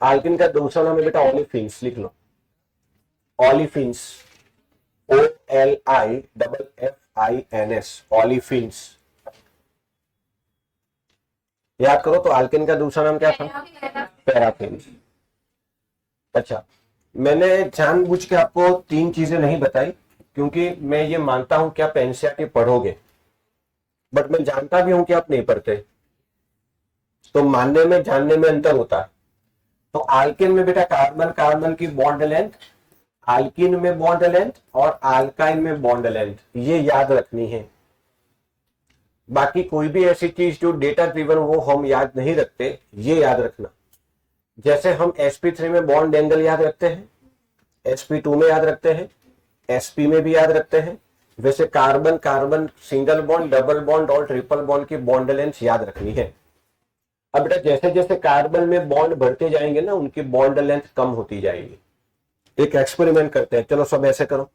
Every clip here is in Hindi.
आल्किन का दूसरा नाम है बेटा ओलिफिन्स, लिख लो ओलिफिन्स, OLIFFINS, ओलिफिन्स। याद करो तो आल्किन का दूसरा नाम क्या था? पैराफिन्स। अच्छा, मैंने जानबूझ के आपको 3 चीजें नहीं बताई क्योंकि मैं ये मानता हूं कि आप एनसीईआरटी पढ़ोगे, बट मैं जानता भी हूं कि आप नहीं पढ़ते, तो मानने में जानने में अंतर होता है। तो आल्किन में बेटा कार्बन कार्बन की बॉन्ड लेंथ, आल्किन में बॉन्ड लेंथ और आल्काइन में बॉन्ड लेंथ, ये याद रखनी है। बाकी कोई भी ऐसी चीज जो डेटा ड्रिवन वो हम याद नहीं रखते, ये याद रखना। जैसे हम sp3 में बॉन्ड एंगल याद रखते हैं, sp2 में याद रखते हैं, sp में भी याद रखते हैं, वैसे carbon carbon single bond, double bond और ट्रिपल बॉन्ड की बॉन्ड लेंथ याद रखनी है। अब बेटा जैसे जैसे कार्बन में बॉन्ड बढ़ते जाएंगे ना, उनकी बॉन्ड लेंथ कम होती जाएगी। एक एक्सपेरिमेंट करते हैं, चलो सब ऐसे करो।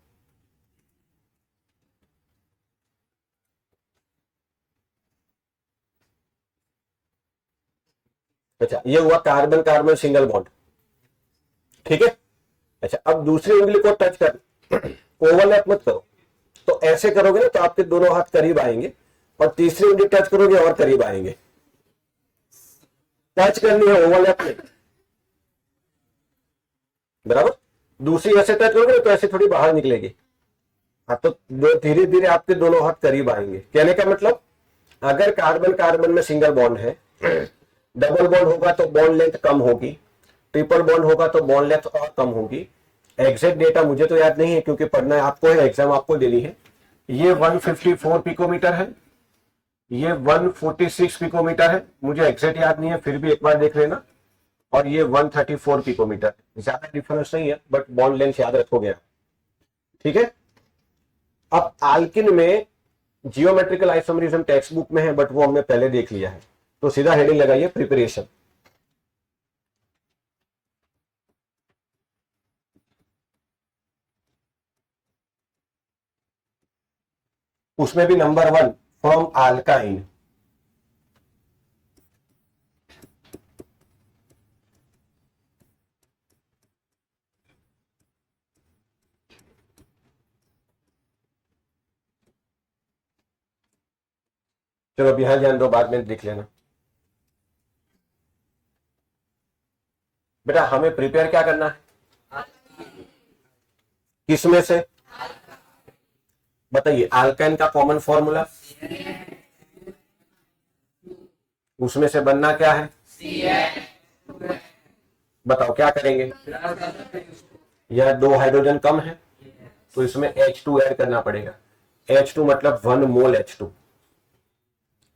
अच्छा, ये हुआ कार्बन कार्बन सिंगल बॉन्ड, ठीक है। अच्छा, अब दूसरी उंगली को टच कर, ओवरलैप मत करो। तो ऐसे करोगे ना तो आपके दोनों हाथ करीब आएंगे, और तीसरी उंगली टच करोगे और करीब आएंगे। टच करनी है, ओवरलैप नहीं, बराबर। दूसरी ऐसे टच करोगे तो ऐसे थोड़ी बाहर निकलेगी। हाँ, तो धीरे धीरे आपके दोनों हाथ करीब आएंगे। कहने का मतलब, अगर कार्बन कार्बन में सिंगल बॉन्ड है, डबल बॉन्ड होगा तो बॉन्ड लेंथ कम होगी, ट्रिपल बॉन्ड होगा तो बॉन्ड लेंथ और कम होगी। एग्जैक्ट डेटा मुझे तो याद नहीं है क्योंकि पढ़ना है आपको, है एग्जाम आपको देनी है। ये 154 पिकोमीटर है, ये 146 पिकोमीटर है, मुझे एग्जैक्ट याद नहीं है, फिर भी एक बार देख लेना। और ये 134 पिकोमीटर, ज्यादा डिफरेंस नहीं है, बट बॉन्ड लेंथ याद रखोगे आप, ठीक है। अब आल्किन में जियोमेट्रिकल आइसोमरिज्म टेक्स्ट बुक में है, बट वो हमने पहले देख लिया है, तो सीधा हेडिंग लगाइए प्रिपरेशन। उसमें भी नंबर 1 फ्रॉम आल्काइन। चलो अब यहां ध्यान दो, बाद में देख लेना। बेटा हमें प्रिपेयर क्या करना है, किसमें से बताइए। आल्काइन का कॉमन फॉर्मूला, उसमें से बनना क्या है, बताओ क्या करेंगे। यह 2 हाइड्रोजन कम है तो इसमें H2 ऐड करना पड़ेगा। H2 मतलब 1 मोल H2,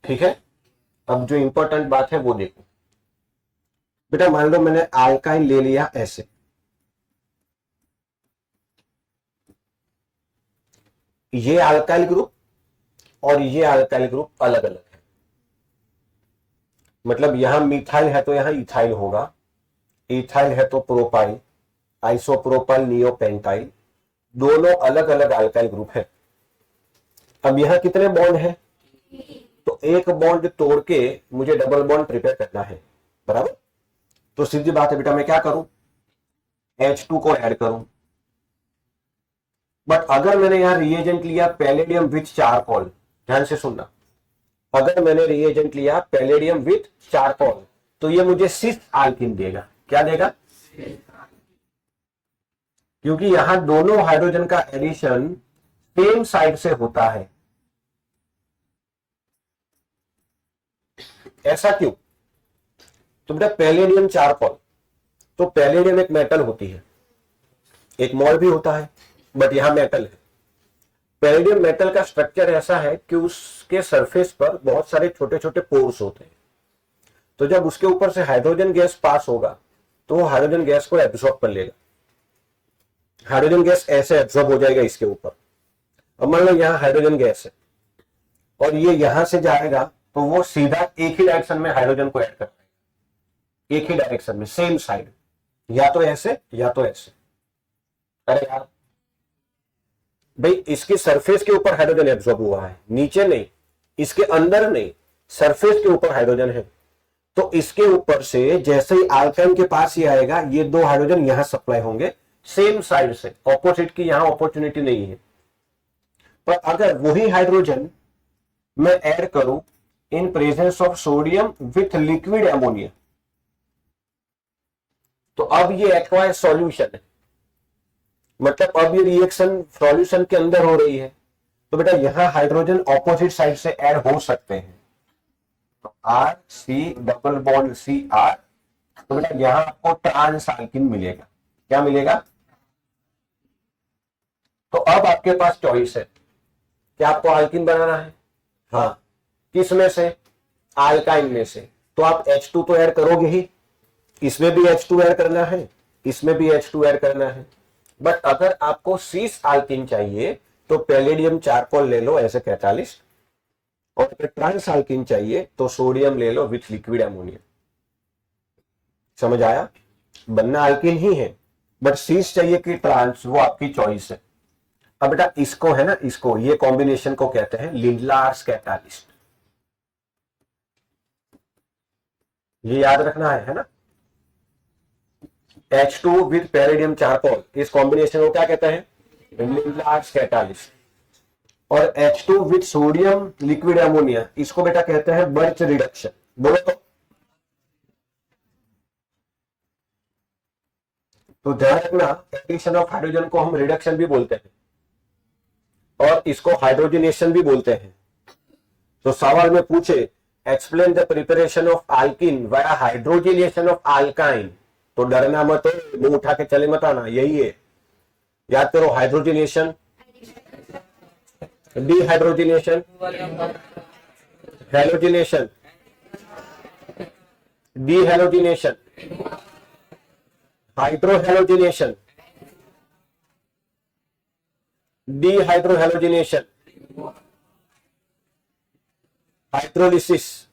ठीक है। अब जो इंपॉर्टेंट बात है वो देखो बेटा, मान लो मैंने आल्काइन ले लिया ऐसे, ये अल्काइल ग्रुप और ये अल्काइल ग्रुप अलग अलग है। मतलब यहां मिथाइल है तो यहां इथाइल होगा, इथाइल है तो प्रोपाइल, आइसोप्रोपाइल, नियोपेंटाइल, दोनों अलग अलग अल्काइल ग्रुप है। अब यहां कितने बॉन्ड है, तो एक बॉन्ड तोड़ के मुझे डबल बॉन्ड प्रिपेयर करना है, बराबर। तो सीधी बात है बेटा, मैं क्या करूं, H2 को ऐड करूं। बट अगर मैंने यहां रिएजेंट लिया पैलेडियम विथ चारकोल, ध्यान से सुनना, अगर मैंने रिएजेंट लिया पैलेडियम विथ चारकोल तो ये मुझे सिस आल्किन देगा। क्या देगा, क्योंकि यहां दोनों हाइड्रोजन का एडिशन सेम साइड से होता है। ऐसा क्यों, तो बेटा पैलेडियम चारकोल, तो पैलेडियम एक मेटल होती है, एक मोल भी होता है, बट यहां मेटल है। पैलेडियम मेटल का स्ट्रक्चर ऐसा है कि उसके सरफेस पर बहुत सारे छोटे छोटे पोर्स होते हैं, तो जब उसके ऊपर से हाइड्रोजन गैस पास होगा तो वो हाइड्रोजन गैस को एब्जॉर्ब कर लेगा, हाइड्रोजन गैस ऐसे एब्जॉर्ब हो जाएगा इसके ऊपर। अब मान लो यहां हाइड्रोजन गैस है और ये यहां से जाएगा तो वो सीधा एक ही डायरेक्शन में हाइड्रोजन को ऐड कर पाएगा, एक ही डायरेक्शन में सेम साइड, या तो ऐसे या तो ऐसे। अरे यार भाई, इसकी सरफेस के ऊपर हाइड्रोजन एब्जॉर्ब हुआ है, नीचे नहीं, इसके अंदर नहीं, सरफेस के ऊपर हाइड्रोजन है, तो इसके ऊपर से जैसे ही अल्काइन के पास ही आएगा, ये 2 हाइड्रोजन यहां सप्लाई होंगे सेम साइड से, ऑपोजिट की यहां अपॉर्चुनिटी नहीं है। पर अगर वही हाइड्रोजन मैं ऐड करूं in presence of sodium with liquid ammonia, तो अब ये एक्वायर्ड सॉल्यूशन है, मतलब अब ये रिएक्शन सॉल्यूशन के अंदर हो रही है। तो बेटा यहां हाइड्रोजन ऑपोजिट साइड से ऐड हो सकते हैं, तो R C double bond C R, तो बेटा यहां आपको ट्रांस अल्किन मिलेगा। क्या मिलेगा? तो अब आपके पास चॉइस है कि आपको अल्किन बनाना है। हाँ, किस में से? अल्काइन में से। तो आप H2 तो ऐड करोगे ही, इसमें भी H2 ऐड करना है, इसमें भी H2 ऐड करना है। बट अगर आपको सीस अल्किन चाहिए तो पैलेडियम चारकोल ले लो ऐसे कैटालिस्ट, और अगर ट्रांस अल्किन चाहिए तो सोडियम ले लो विथ लिक्विड एमोनिया। समझ आया? बनना अल्किन ही है, बट सीस चाहिए कि ट्रांस, वो आपकी चॉइस है। अब बेटा इसको है ना, इसको ये कॉम्बिनेशन को कहते हैं लिंडलार्स कैटालिस्ट। ये याद रखना है ना। H2 विथ पैलेडियम चारकोल, इस कॉम्बिनेशन को क्या कहते हैं? Lindlar's catalyst. और H2 with sodium liquid ammonia, इसको बेटा कहते हैं बर्च रिडक्शन। बोलो तो ध्यान रखना, एडिशन ऑफ हाइड्रोजन को हम रिडक्शन भी बोलते हैं और इसको हाइड्रोजनेशन भी बोलते हैं। तो सवाल में पूछे explain the preparation of alkene via hydrogenation of alkyne, तो डरना मत, मुंह उठा के चले मत आना, यही है। याद करो, hydrogenation, dehydrogenation, halogenation, dehalogenation, hydrohalogenation, dehydrohalogenation, hydrolysis,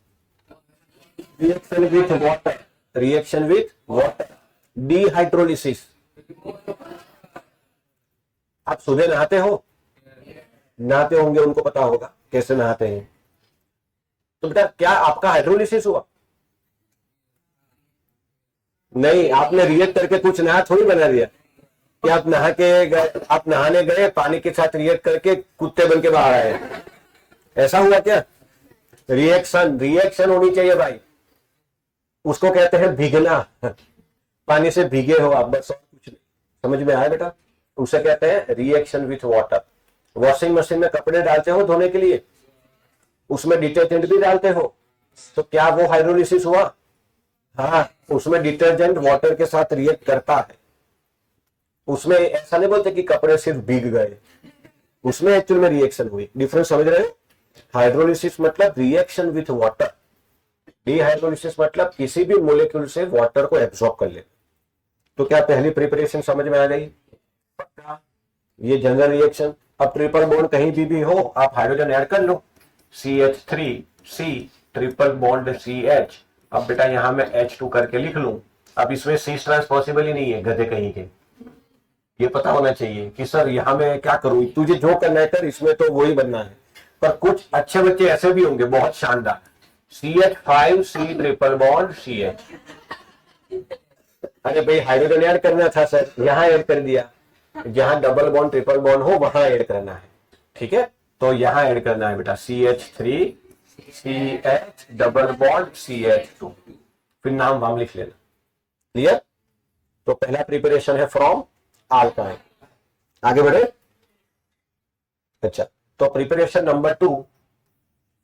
reaction with water, reaction with water, dehydrolysis. आप सुबह नहाते हो? नहाते होंगे, उनको पता होगा कैसे नहाते हैं। तो बेटा क्या आपका हाइड्रोलिसिस हुआ? नहीं, आपने रिएक्ट करके कुछ नया थोड़ी बना दिया कि आप नहा के गए, आप नहाने गए, पानी के साथ रिएक्ट करके कुत्ते बन के बाहर आए, ऐसा हुआ क्या? रिएक्शन, रिएक्शन होनी चाहिए भाई, उसको कहते हैं भीगना। पानी से भीगे हो आप, बस और कुछ नहीं। समझ में आया बेटा? उसे कहते हैं reaction with water. Washing machine में कपड़े डालते हो धोने के लिए, उसमें डिटर्जेंट भी डालते हो, तो क्या वो हाइड्रोलिसिस हुआ? हाँ, उसमें डिटर्जेंट वाटर के साथ रिएक्ट करता है। उसमें ऐसा नहीं बोलते कि कपड़े सिर्फ भीग गए, उसमें एक्चुअल में रिएक्शन हुई। डिफरेंस समझ रहे हो? हाइड्रोलिसिस मतलब रिएक्शन विथ वाटर, डिहाइड्रोलिसिस मतलब किसी भी मोलेक्यूल से वाटर को एब्सॉर्ब कर ले। तो क्या पहली प्रिपरेशन समझ में आ गई? पक्का? ये जनरल रिएक्शन। अब ट्रिपल बॉन्ड कहीं भी हो, आप हाइड्रोजन ऐड कर लो, CH3C ट्रिपल बॉन्ड CH। अब बेटा यहां मैं H2 करके लिख लूं। अब इसमें सीस ट्रांस पॉसिबल ही नहीं है, गधे कहीं के। ये पता होना चाहिए कि सर यहां मैं क्या करूं, तुझे जो करना है कर, इसमें तो वही बनना है। पर कुछ अच्छे बच्चे ऐसे भी होंगे बहुत शानदार, CH5C ट्रिपल बॉन्ड CH। अरे भाई हाइड्रोजन ऐड करना था सर, यहां ऐड कर दिया। जहां डबल बॉन्ड ट्रिपल बॉन्ड हो वहां ऐड करना है, ठीक है? तो यहां ऐड करना है बेटा CH3CH डबल बॉन्ड CH2, फिर नाम वाम लिख लेना। क्लियर? तो पहला प्रिपरेशन है फ्रॉम अल्काइन। आगे बढ़े। अच्छा, तो preparation number 2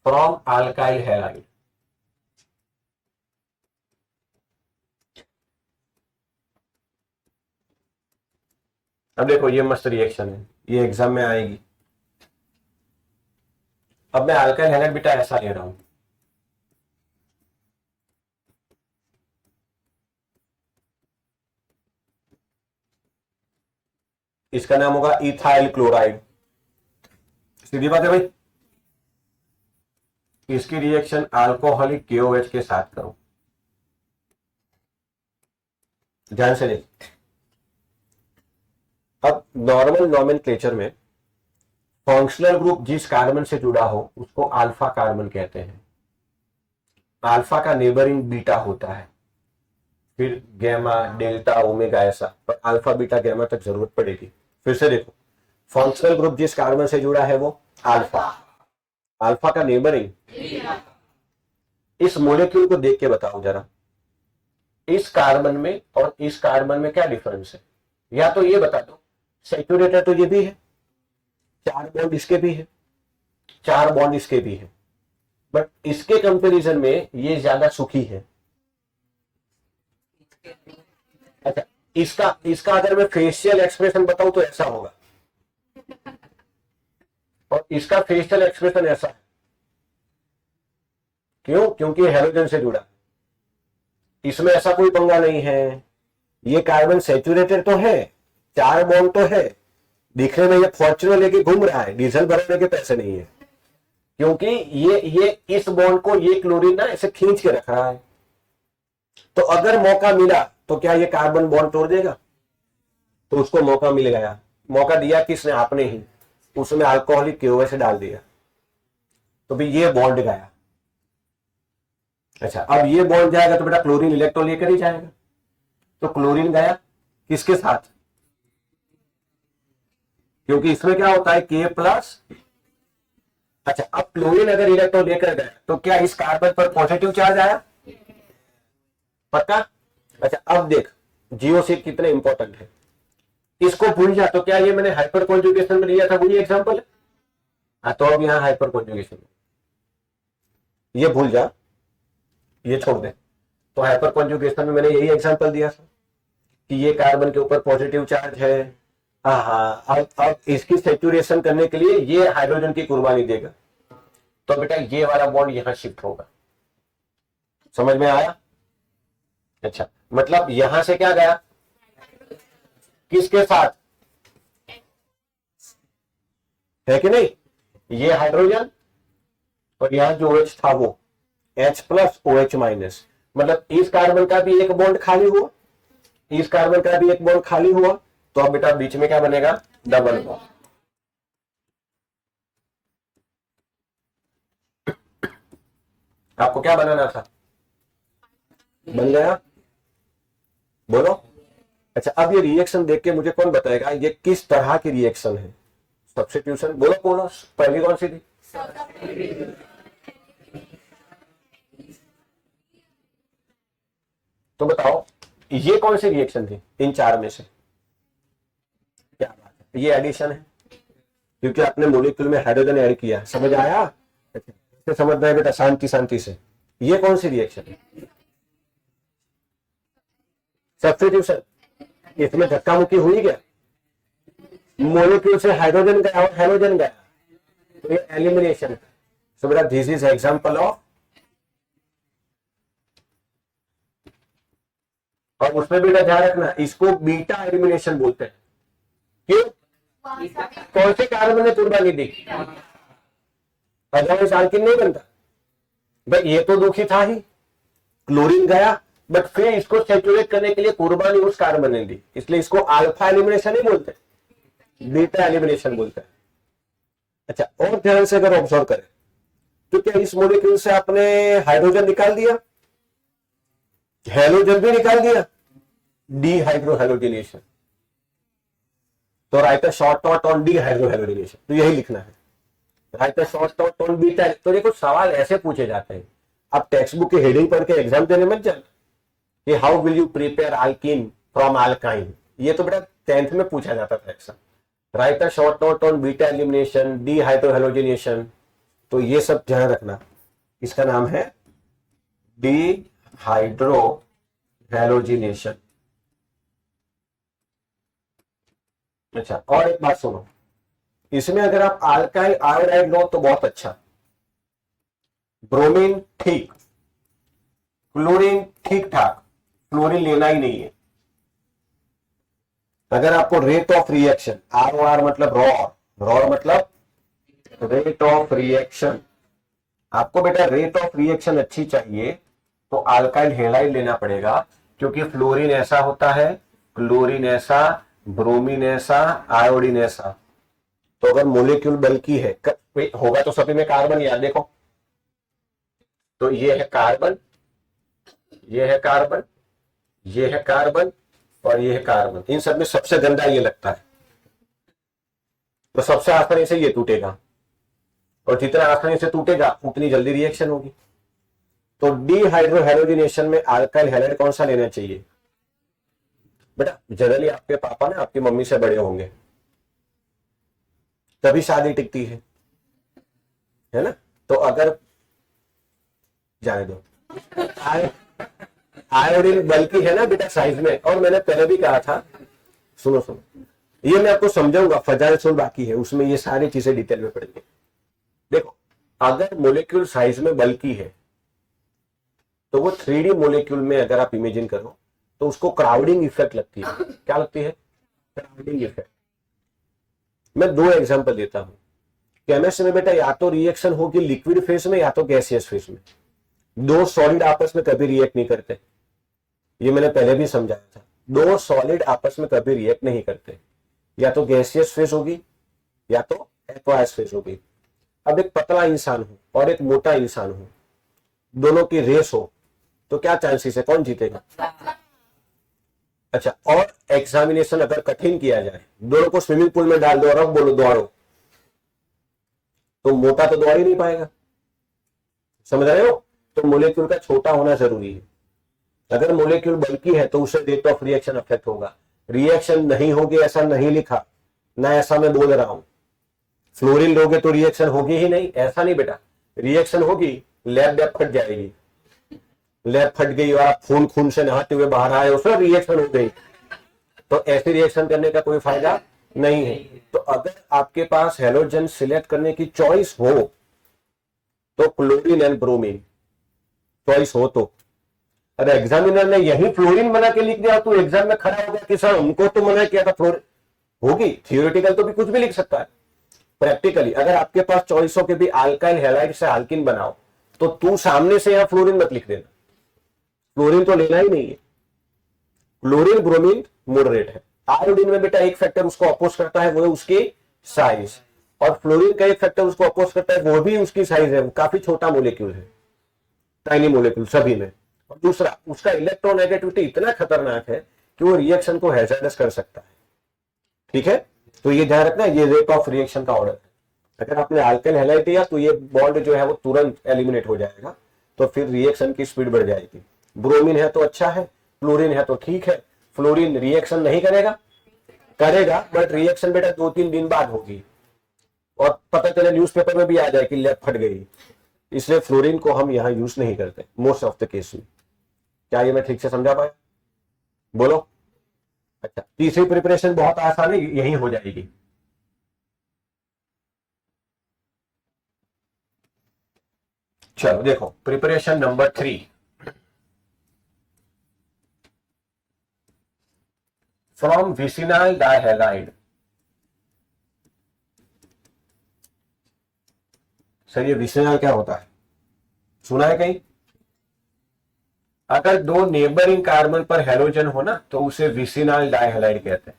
from alkyl halide. अब देखो ये मस्त रिएक्शन है, ये एग्जाम में आएगी। अब मैं अल्काइल हैलाइड बेटा ऐसा ले रहा हूं, इसका नाम होगा इथाइल क्लोराइड। सीधी बात है भाई, इसकी रिएक्शन अल्कोहलिक KOH के साथ करो। ध्यान से देख। अब नॉर्मल नॉमेनक्लेचर में फंक्शनल ग्रुप जिस कार्बन से जुड़ा हो उसको अल्फा कार्बन कहते हैं। अल्फा का नेबरिंग बीटा होता है, फिर गैमा, डेल्टा, ओमेगा, ऐसा, पर अल्फा बीटा गैमा तक जरूरत पड़ेगी। फिर से देखो, फंक्शनल ग्रुप जिस कार्बन से जुड़ा है वो अल्फा, अल्फा का नेबरिंग। इस मॉलिक्यूल को देख के बताओ जरा, इस कार्बन में और इस कार्बन में क्या डिफरेंस है? या तो ये बता दो, सैचुरेटेड तो ये भी है, 4 बॉन्ड इसके भी है, 4 बॉन्ड इसके भी है, बट इसके कंपैरिजन में ये ज्यादा सुखी है। अच्छा, इसका अगर मैं फेशियल एक्सप्रेशन बताऊं तो ऐसा होगा, और इसका फेशियल एक्सप्रेशन ऐसा है। क्यों? क्योंकि हेलोजन से जुड़ा, इसमें ऐसा कोई पंगा नहीं है। ये कार्बन सैचुरेटेड तो है, 4 बॉन्ड तो है, दिखने में ये फॉर्च्यूनर लेके घूम रहा है, डीजल भरने के पैसे नहीं है, क्योंकि ये इस बॉन्ड को ये क्लोरीन ना ऐसे खींच के रख रहा है। तो अगर मौका मिला तो क्या ये कार्बन बॉन्ड तोड़ देगा? तो उसको मौका मिल गया। मौका दिया किसने? आपने ही। उसमें अल्कोहलिक KOH डाल दिया, तो भी ये बॉन्ड गया। अच्छा, अब ये बॉन्ड जाएगा तो बेटा क्लोरीन इलेक्ट्रॉन लेकर ही जाएगा, तो क्लोरीन गया किसके साथ? क्योंकि इसमें क्या होता है, K+। अच्छा, अब क्लोरीन अगर इलेक्ट्रॉन लेकर गया तो क्या इस कार्बन पर पॉजिटिव चार्ज आया? पक्का? अच्छा, अब देख GO6 कितने इंपॉर्टेंट है। इसको भूल जा तो क्या ये मैंने हाइपर कॉन्जुगेशन में लिया था वही एग्जांपल है? हाँ, तो अब यहां हाइपर कॉन्जुगेशन, ये भूल जा, ये छोड़ दे। तो हाइपर कॉन्जुगेशन में मैंने यही एग्जांपल दिया था कि ये कार्बन के ऊपर पॉजिटिव चार्ज है। हाँ, अब इसकी सेचुरेशन करने के लिए ये हाइड्रोजन की कुर्बानी देगा, तो बेटा ये वाला बॉन्ड यहां शिफ्ट होगा। समझ में आया? अच्छा, मतलब यहां से क्या गया, किसके साथ? है कि नहीं? ये हाइड्रोजन और यहां जो OH था वो H+OH-, मतलब इस कार्बन का भी एक बॉन्ड खाली हुआ, इस कार्बन का भी एक बॉन्ड खाली हुआ, तो अब बेटा बीच में क्या बनेगा? Double bond. आपको क्या बनाना था? बन गया? बोलो। अच्छा, अब ये रिएक्शन देख के मुझे कौन बताएगा ये किस तरह की रिएक्शन है? सब्स्टिट्यूशन। बोलो बोलो, पहली कौन सी थी? तो बताओ ये कौन सी रिएक्शन थी इन 4 में से? क्या बात है, ये एडिशन है, क्योंकि आपने मॉलिक्यूल में हाइड्रोजन ऐड किया। समझ आया? अच्छा, समझना है बेटा, शांति शांति से। ये कौन सी रिएक्शन है? सब्स्टिट्यूशन। इसमें धक्का मुक्की हुई क्या? मॉलिक्यूल से हाइड्रोजन गया और हेलोजन गया, तो ये एलिमिनेशन। सो बेटा दिस इज एग्जांपल ऑफ, और उसमें बेटा ध्यान रखना इसको बीटा एलिमिनेशन बोलते हैं। क्यों? कौन से कार्बन ने कुर्बानी दी? अदरवाइज अल्किन नहीं बनता भाई। ये तो दुखी था ही, क्लोरीन गया, बट फिर इसको सेचुरेट करने के लिए कुर्बानी उस कार्बन ने दी, इसलिए इसको अल्फा एलिमिनेशन नहीं बोलते, बीटा एलिमिनेशन बोलते हैं। अच्छा, और ध्यान से अगर ऑब्जर्व करें तो क्या इस मॉलिक्यूल से आपने हाइड्रोजन निकाल दिया, हेलोजन भी निकाल दिया, डीहाइड्रोहेलोजिनेशन। तो right a short note on dehydrohalogenation, तो यही लिखना है, right a short note on beta. तो देखो सवाल ऐसे पूछे जाते हैं, आप टेक्स्ट बुक की हेडिंग पढ़ के एग्जाम देने मत जाना कि how will you prepare alkyne from alkyne. ये तो बेटा 10th में पूछा जाता था ऐसा। Right a short note on beta elimination, dehydrohalogenation, तो ये सब ध्यान रखना। इसका नाम है डीहाइड्रोहेलोजिनेशन। अच्छा, और एक बात सुनो, इसमें अगर आप अल्काइल आयोडाइड लो तो बहुत अच्छा, ब्रोमीन ठीक, क्लोरीन ठीक ठाक, क्लोरीन लेना ही नहीं है। अगर आपको रेट ऑफ रिएक्शन, ROR मतलब रॉ मतलब रेट ऑफ रिएक्शन, आपको बेटा रेट ऑफ रिएक्शन अच्छी चाहिए तो अल्काइल हेलाइड लेना पड़ेगा, क्योंकि फ्लोरीन ऐसा होता है, क्लोरीन ऐसा, ब्रोमीन ऐसा, आयोडीन ऐसा। तो अगर मोलिक्यूल बल्कि है, होगा तो सभी में कार्बन, याद देखो तो ये है कार्बन, ये है कार्बन, ये है कार्बन और ये है कार्बन। इन सब में सबसे गंदा ये लगता है, तो सबसे आसानी से ये टूटेगा, और जितना आसानी से टूटेगा उतनी जल्दी रिएक्शन होगी। तो डीहाइड्रोहेलोजिनेशन में अल्काइल हैलाइड कौन सा लेना चाहिए बेटा? जनरली आपके पापा ना आपकी मम्मी से बड़े होंगे, तभी शादी टिकती है ना? तो अगर जाने दो, आयोडीन बल्कि है ना बेटा साइज में, और मैंने पहले भी कहा था, सुनो सुनो, ये मैं आपको समझाऊंगा, फजाइल सुन बाकी है, उसमें ये सारी चीजें डिटेल में पढ़ेंगे। देखो, अगर मोलिक्यूल साइज में बल्कि है तो वो 3D मोलिक्यूल में अगर आप इमेजिन करो तो उसको क्राउडिंग इफेक्ट लगती है। क्या लगती है? Crowding effect. मैं 2 एग्जांपल देता हूं। केमिस्ट्री में बेटा या तो रिएक्शन होगी लिक्विड फेज में या तो गैसियस फेज में। 2 सॉलिड आपस में कभी रिएक्ट नहीं करते, ये मैंने पहले भी समझाया था। 2 सॉलिड आपस में कभी रिएक्ट नहीं करते, या तो गैसियस फेज होगी या तो एक्वायस फेज होगी। अब एक पतला इंसान हो और एक मोटा इंसान हो, दोनों की रेस हो, तो क्या चांसेस है, कौन जीतेगा? अच्छा, और एग्जामिनेशन अगर कठिन किया जाए, दोनों को स्विमिंग पूल में डाल दो और अब बोलो दौड़ो, तो मोटा तो दौड़ ही नहीं पाएगा। समझ रहे हो? तो मोलिक्यूल का छोटा होना जरूरी है। अगर मोलिक्यूल बल्कि है तो उसे रेट ऑफ रिएक्शन अफेक्ट होगा। रिएक्शन नहीं होगी ऐसा नहीं लिखा, ना ऐसा मैं बोल रहा हूं। फ्लोरीन लोगे तो रिएक्शन होगी ही नहीं, ऐसा नहीं बेटा। रिएक्शन होगी, लैब फट जाएगी, लैब फट गई और आप खून से नहाते हुए बाहर आए, उसमें रिएक्शन हो गई, तो ऐसी रिएक्शन करने का कोई फायदा नहीं है। तो अगर आपके पास हेलोजन सिलेक्ट करने की चॉइस हो तो क्लोरीन एंड ब्रोमीन चॉइस हो तो। अरे एग्जामिनर ने यही फ्लोरीन बना के लिख दिया तो एग्जाम में खड़ा हो गया कि सर हमको तो मना किया था फ्लोरीन। होगी थियोरेटिकल तो भी कुछ भी लिख सकता है, प्रैक्टिकली अगर आपके पास चॉइस हो कि भी अल्काइल हैलाइड से अल्किन बनाओ, तो तू सामने से यहां फ्लोरीन मत लिख देना, फ्लोरीन तो लेना ही नहीं है। क्लोरीन ब्रोमीन मॉडरेट है। आयोडीन में बेटा एक फैक्टर उसको अपोज करता है, वो है उसकी साइज, और फ्लोरीन का एक फैक्टर उसको अपोज करता है, वो भी उसकी साइज है, वो काफी छोटा मोलिक्यूल है, टाइनी मोलिक्यूल सभी में। और दूसरा, उसका इलेक्ट्रोनेगेटिविटी इतना खतरनाक है कि वो रिएक्शन को हैजार्डस कर सकता है। ठीक है, तो ये ध्यान रखना, ये रेट ऑफ रिएक्शन का ऑर्डर है। अगर आपने अल्काइल हैलाइड दिया तो ये बॉन्ड जो है वो तुरंत एलिमिनेट हो जाएगा, तो फिर रिएक्शन की स्पीड बढ़ जाएगी। ब्रोमीन है तो अच्छा है, फ्लोरीन है तो ठीक है। फ्लोरीन रिएक्शन नहीं करेगा, करेगा बट रिएक्शन बेटा 2-3 दिन बाद होगी, और पता चले न्यूज़पेपर में भी आ जाए कि लैब फट गई। इसलिए फ्लोरीन को हम यहां यूज नहीं करते मोस्ट ऑफ द केस में। क्या ये मैं ठीक से समझा पाया? बोलो। अच्छा, तीसरी प्रिपरेशन बहुत आसान है, यही हो जाएगी। चलो देखो, प्रिपरेशन नंबर 3, फ्रॉम विसिनाइल डाइहैलाइड। सर ये विसिनाइल क्या होता है, सुना है कहीं? अगर 2 नेबरिंग कार्बन पर हैलोजन हो ना तो उसे विसिनाइल डाइहैलाइड कहते हैं।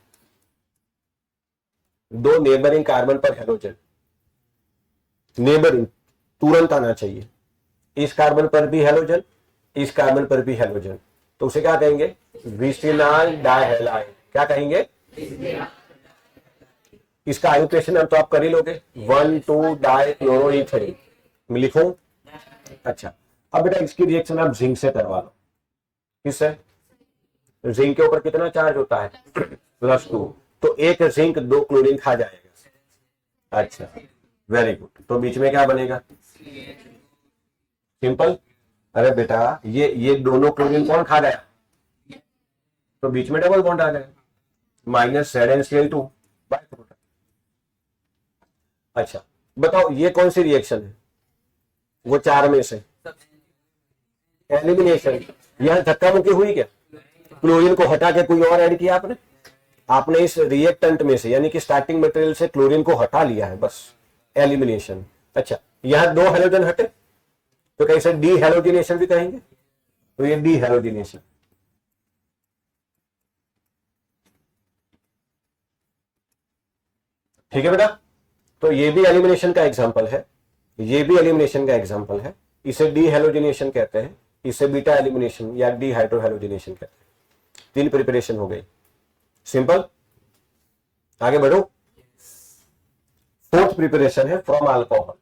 2 नेबरिंग कार्बन पर हैलोजन, नेबरिंग तुरंत आना चाहिए, इस कार्बन पर भी हैलोजन, इस कार्बन पर भी हैलोजन, तो उसे क्या कहेंगे? विसिनाइल डाइहैलाइड। क्या कहेंगे? इसका आयुपेशन हम तो आप कर ही लोगे, 1,2-डाइक्लोरोइथेन में लिखूं? अच्छा, अब बेटा इसकी रिएक्शन आप जिंक से करवा लो। किससे? जिंक के ऊपर कितना चार्ज होता है? +2, तो एक जिंक 2 क्लोरीन खा जाएगा। अच्छा, वेरी गुड। तो बीच में क्या बनेगा? सिंपल। अरे बेटा ये दोनों क्लोरीन कौन खा गया? तो बीच में डबल बॉन्ड आ गया, -ZnCl2 बाय प्रोडक्ट। अच्छा बताओ ये कौन सी रिएक्शन है? वो 4 में से एलिमिनेशन। यहां धक्का मुक्की हुई क्या? क्लोरीन को हटा के कोई और ऐड किया आपने? आपने इस रिएक्टेंट में से यानी कि स्टार्टिंग मटेरियल से क्लोरीन को हटा लिया है, बस एलिमिनेशन। अच्छा, यहां 2 हैलोजन हटे तो कैसे डी हैलोजिनेशन भी कहेंगे, तो ये डी हैलोजिनेशन। ठीक है बेटा, तो ये भी एलिमिनेशन का एग्जांपल है, ये भी एलिमिनेशन का एग्जांपल है। इसे डी हेलोजिनेशन कहते हैं, इसे बीटा एलिमिनेशन या डी हाइड्रो हेलोजिनेशन कहते हैं। 3 प्रिपरेशन हो गई, सिंपल। आगे बढ़ो। 4th प्रिपरेशन है फ्रॉम अल्कोहल।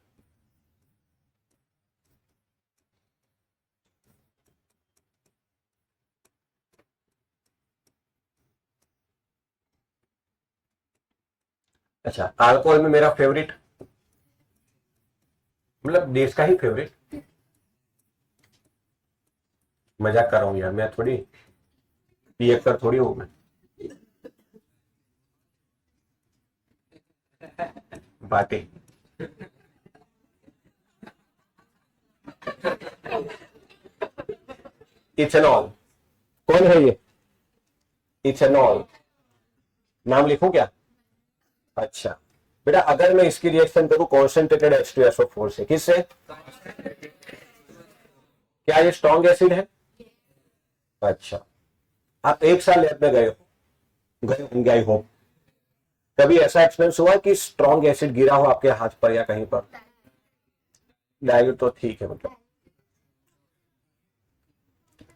अच्छा, अल्कोहल में मेरा फेवरेट, मतलब देश का ही फेवरेट, मजाक कर रहा हूं यार, मैं थोड़ी पियक्कर थोड़ी हूं मैं, बातें। इथेनॉल, कौन है ये? इथेनॉल, नाम लिखूं क्या? अच्छा बेटा, अगर मैं इसकी रिएक्शन करूं कॉन्सेंट्रेटेड H2SO4 से, किससे? क्या ये स्ट्रॉन्ग एसिड है? अच्छा, आप 1 साल लैब में गए होंगे आई होप। कभी ऐसा एक्सपीरियंस हुआ कि स्ट्रॉन्ग एसिड गिरा हो आपके हाथ पर या कहीं पर? डायल्यूट तो ठीक है, मतलब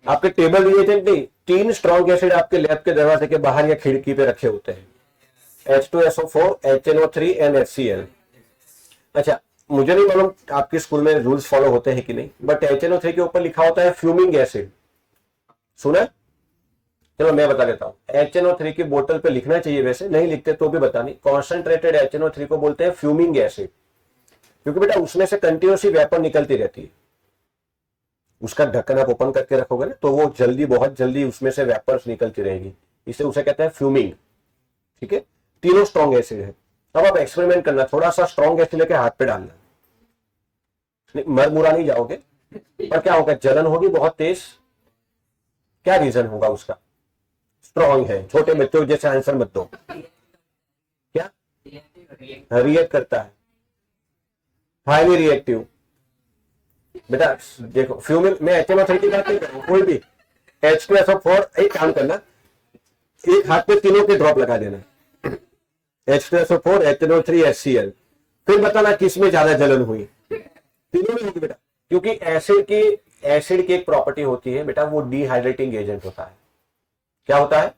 आपके टेबल रिएजेंट नहीं, 3 स्ट्रॉन्ग एसिड आपके लैब के दरवाजे के बाहर या खिड़की पे रखे होते हैं, H2SO4, HNO3 एंड HCl। अच्छा, मुझे नहीं मालूम आपके स्कूल में रूल्स फॉलो होते हैं कि नहीं, बट HNO3 के ऊपर लिखा होता है फ्यूमिंग एसिड, सुना? चलो मैं बता देता हूं। HNO3 की बोतल पे लिखना चाहिए, वैसे नहीं लिखते तो भी बतानी। कॉन्सेंट्रेटेड HNO3 को बोलते हैं फ्यूमिंग एसिड, क्योंकि बेटा उसमें से कंटिन्यूसली वेपर निकलती रहती है। उसका ढक्कन आप ओपन करके रखोगे ना, तो वो जल्दी, बहुत जल्दी उसमें से वेपर्स निकलती रहेगी, इसलिए उसे कहते हैं फ्यूमिंग। ठीक है, तीनों स्ट्रॉन्ग एसिड है। अब आप एक्सपेरिमेंट करना, थोड़ा सा स्ट्रॉन्ग एसिड लेके हाथ पे डालना, मर मुरा नहीं जाओगे, पर क्या होगा, जलन होगी बहुत तेज। क्या रीजन होगा उसका? स्ट्रॉन्ग है। छोटे बच्चों जैसे आंसर मत दो। क्या रिएक्ट करता है? Highly reactive. बेटा देखो, फ्यूमिंग में HNO3 की बात नहीं कर रहा हूं, कोई भी H2SO4, एक काम करना, एक हाथ पे तीनों के ड्रॉप लगा देना, H2SO4, HNO3, HCl, फिर बताना किसमें ज्यादा जलन हुई। तीनों में होगी बेटा, क्योंकि एसिड की एक प्रॉपर्टी होती है बेटा, वो डिहाइड्रेटिंग एजेंट होता है। क्या होता है?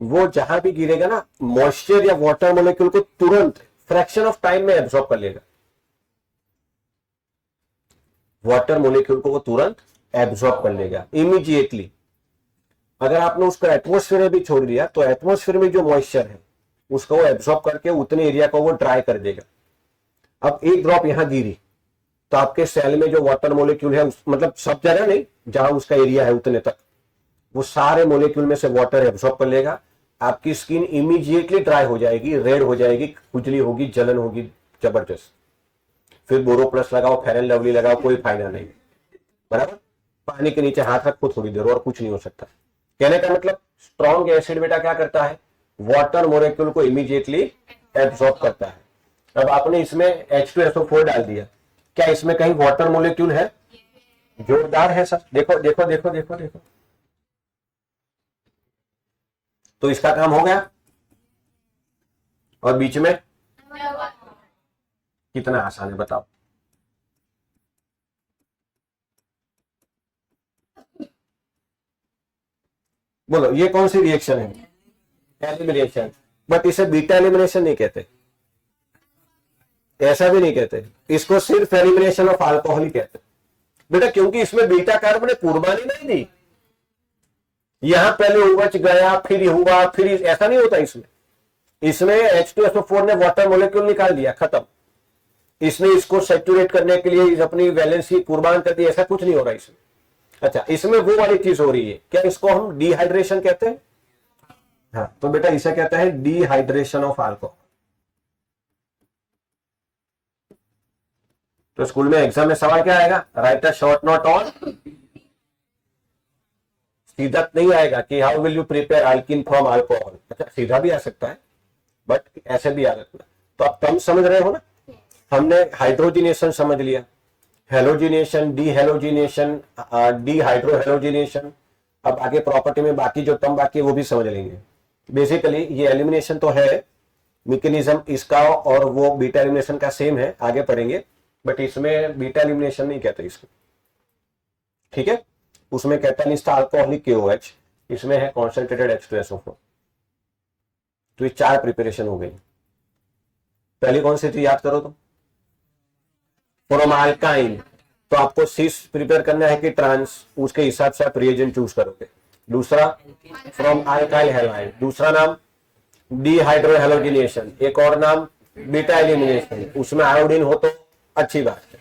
वो जहां भी गिरेगा ना, मॉइस्चर या वाटर मोलिक्यूल को तुरंत फ्रैक्शन ऑफ टाइम में एब्जॉर्ब कर लेगा। वाटर मोलिक्यूल को वो तुरंत एब्जॉर्ब कर लेगा इमीडिएटली। अगर आपने उसको एटमोस्फेयर में भी छोड़ दिया, तो एटमोस्फेयर में जो मॉइस्चर है उसको वो एब्जॉर्ब करके उतने एरिया को वो ड्राई कर देगा। अब एक ड्रॉप यहां गिरी, तो आपके सेल में जो वाटर मोलिक्यूल है, मतलब सब जगह नहीं, जहां उसका एरिया है उतने तक, वो सारे मोलिक्यूल में से वाटर एब्जॉर्ब कर लेगा। आपकी स्किन इमीडिएटली ड्राई हो जाएगी, रेड हो जाएगी, खुजली होगी, जलन होगी जबरदस्त। फिर बोरो प्लस लगाओ, फेयर एंड लवली लगाओ, कोई फायदा नहीं। बराबर? पानी के नीचे हाथ रखो थोड़ी देर, और कुछ नहीं हो सकता। कहने का मतलब, स्ट्रॉन्ग एसिड बेटा क्या करता है, वाटर मोलिक्यूल को इमीडिएटली एब्जॉर्ब करता है। अब आपने इसमें H2SO4 डाल दिया, क्या इसमें कहीं वाटर मोलिक्यूल है? जोरदार है सर, देखो देखो देखो देखो देखो। तो इसका काम हो गया। और बीच में कितना आसान है बताओ। बोलो, ये कौन सी रिएक्शन है? एलिमिनेशन। बट इसे बीटा एलिमिनेशन नहीं कहते, ऐसा भी नहीं कहते, इसको सिर्फ एलिमिनेशन ऑफ अल्कोहल ही कहते बेटा, क्योंकि इसमें बीटा कार्बन ने कुर्बानी नहीं दी। यहां पहले उबच गया, फिर हुआ, फिर ऐसा नहीं होता इसमें। इसमें H2SO4 ने वाटर मोलिक्यूल निकाल दिया, खत्म। इसने इसको सैचुरेट करने के लिए अपनी वैलेंसी कुर्बान कर दी, ऐसा कुछ नहीं हो रहा इसमें। अच्छा, इसमें वो वाली चीज हो रही है, क्या इसको हम डिहाइड्रेशन कहते हैं? हाँ, तो बेटा इसे कहता है डिहाइड्रेशन ऑफ अल्कोहल। तो स्कूल में एग्जाम में सवाल क्या आएगा? Right a short note on, सीधा नहीं आएगा कि how will you prepare alkyne from alcohol. अच्छा, सीधा भी आ सकता है, बट ऐसे भी आ सकता है। तो आप टर्म समझ रहे हो ना? हमने हाइड्रोजिनेशन समझ लिया, हेलोजिनेशन, डीहेलोजिनेशन, डीहाइड्रोहेलोजिनेशन। अब आगे प्रॉपर्टी में बाकी जो टर्म बाकी है वो भी समझ लेंगे। बेसिकली ये एलिमिनेशन तो है, मैकेनिज्म इसका और वो बीटा एलिमिनेशन का सेम है, आगे पढ़ेंगे। बट इसमें बीटा एलिमिनेशन नहीं कहते इसको, ठीक है। उसमें कैटालिस्ट था अल्कोहलिक KOH, इसमें है कॉन्सेंट्रेटेड H2SO4। तो ये 4 प्रिपरेशन हो गई। पहली कौन सी थी याद करो तो, फ्रॉम अल्काइन। तो आपको सिस प्रिपेयर करना है कि ट्रांस, उसके हिसाब से आप रिएजेंट चूज करोगे। दूसरा फ्रॉम अल्काइल हैलाइड, दूसरा नाम डिहाइड्रोहेलोजिनेशन, एक और नाम बीटा एलिमिनेशन, उसमें आयोडीन हो तो अच्छी बात है,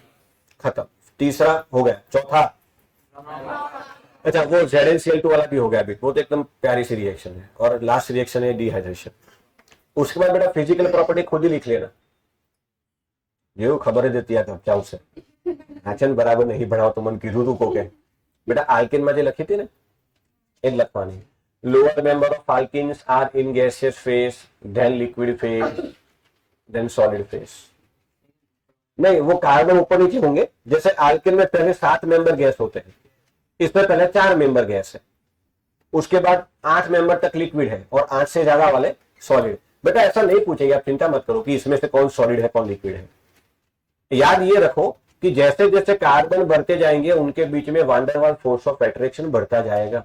खत्म। तीसरा हो गया। चौथा, अच्छा वो ZnCl2 वाला भी हो गया अभी, वो तो एकदम प्यारी सी रिएक्शन है। और लास्ट रिएक्शन है डिहाइड्रेशन। उसके बाद बेटा फिजिकल प्रॉपर्टी खुद ही लिख लेना, जो खबर देती है क्या उसे आचन बराबर नहीं बढ़ाओ तो मन की रू को के बेटा आल्किन में जो लखी थी ने એ લખવાની। Lower member of alkynes are in gaseous phase, then liquid phase, then solid phase. नहीं, वो कार्बन ऊपर नीचे होंगे। जैसे आल्किन में पहले 7 मेंबर गैस होते हैं, इसमें पहले 4 मेंबर गैस है, उसके बाद 8 मेंबर तक लिक्विड है और 8 से ज्यादा वाले सॉलिड। बेटा ऐसा नहीं पूछेगा, आप चिंता मत करो कि इसमें से कौन सॉलिड है कौन लिक्विड है। याद ये रखो कि जैसे जैसे कार्बन बढ़ते जाएंगे उनके बीच में van der Waals force of attraction बढ़ता जाएगा।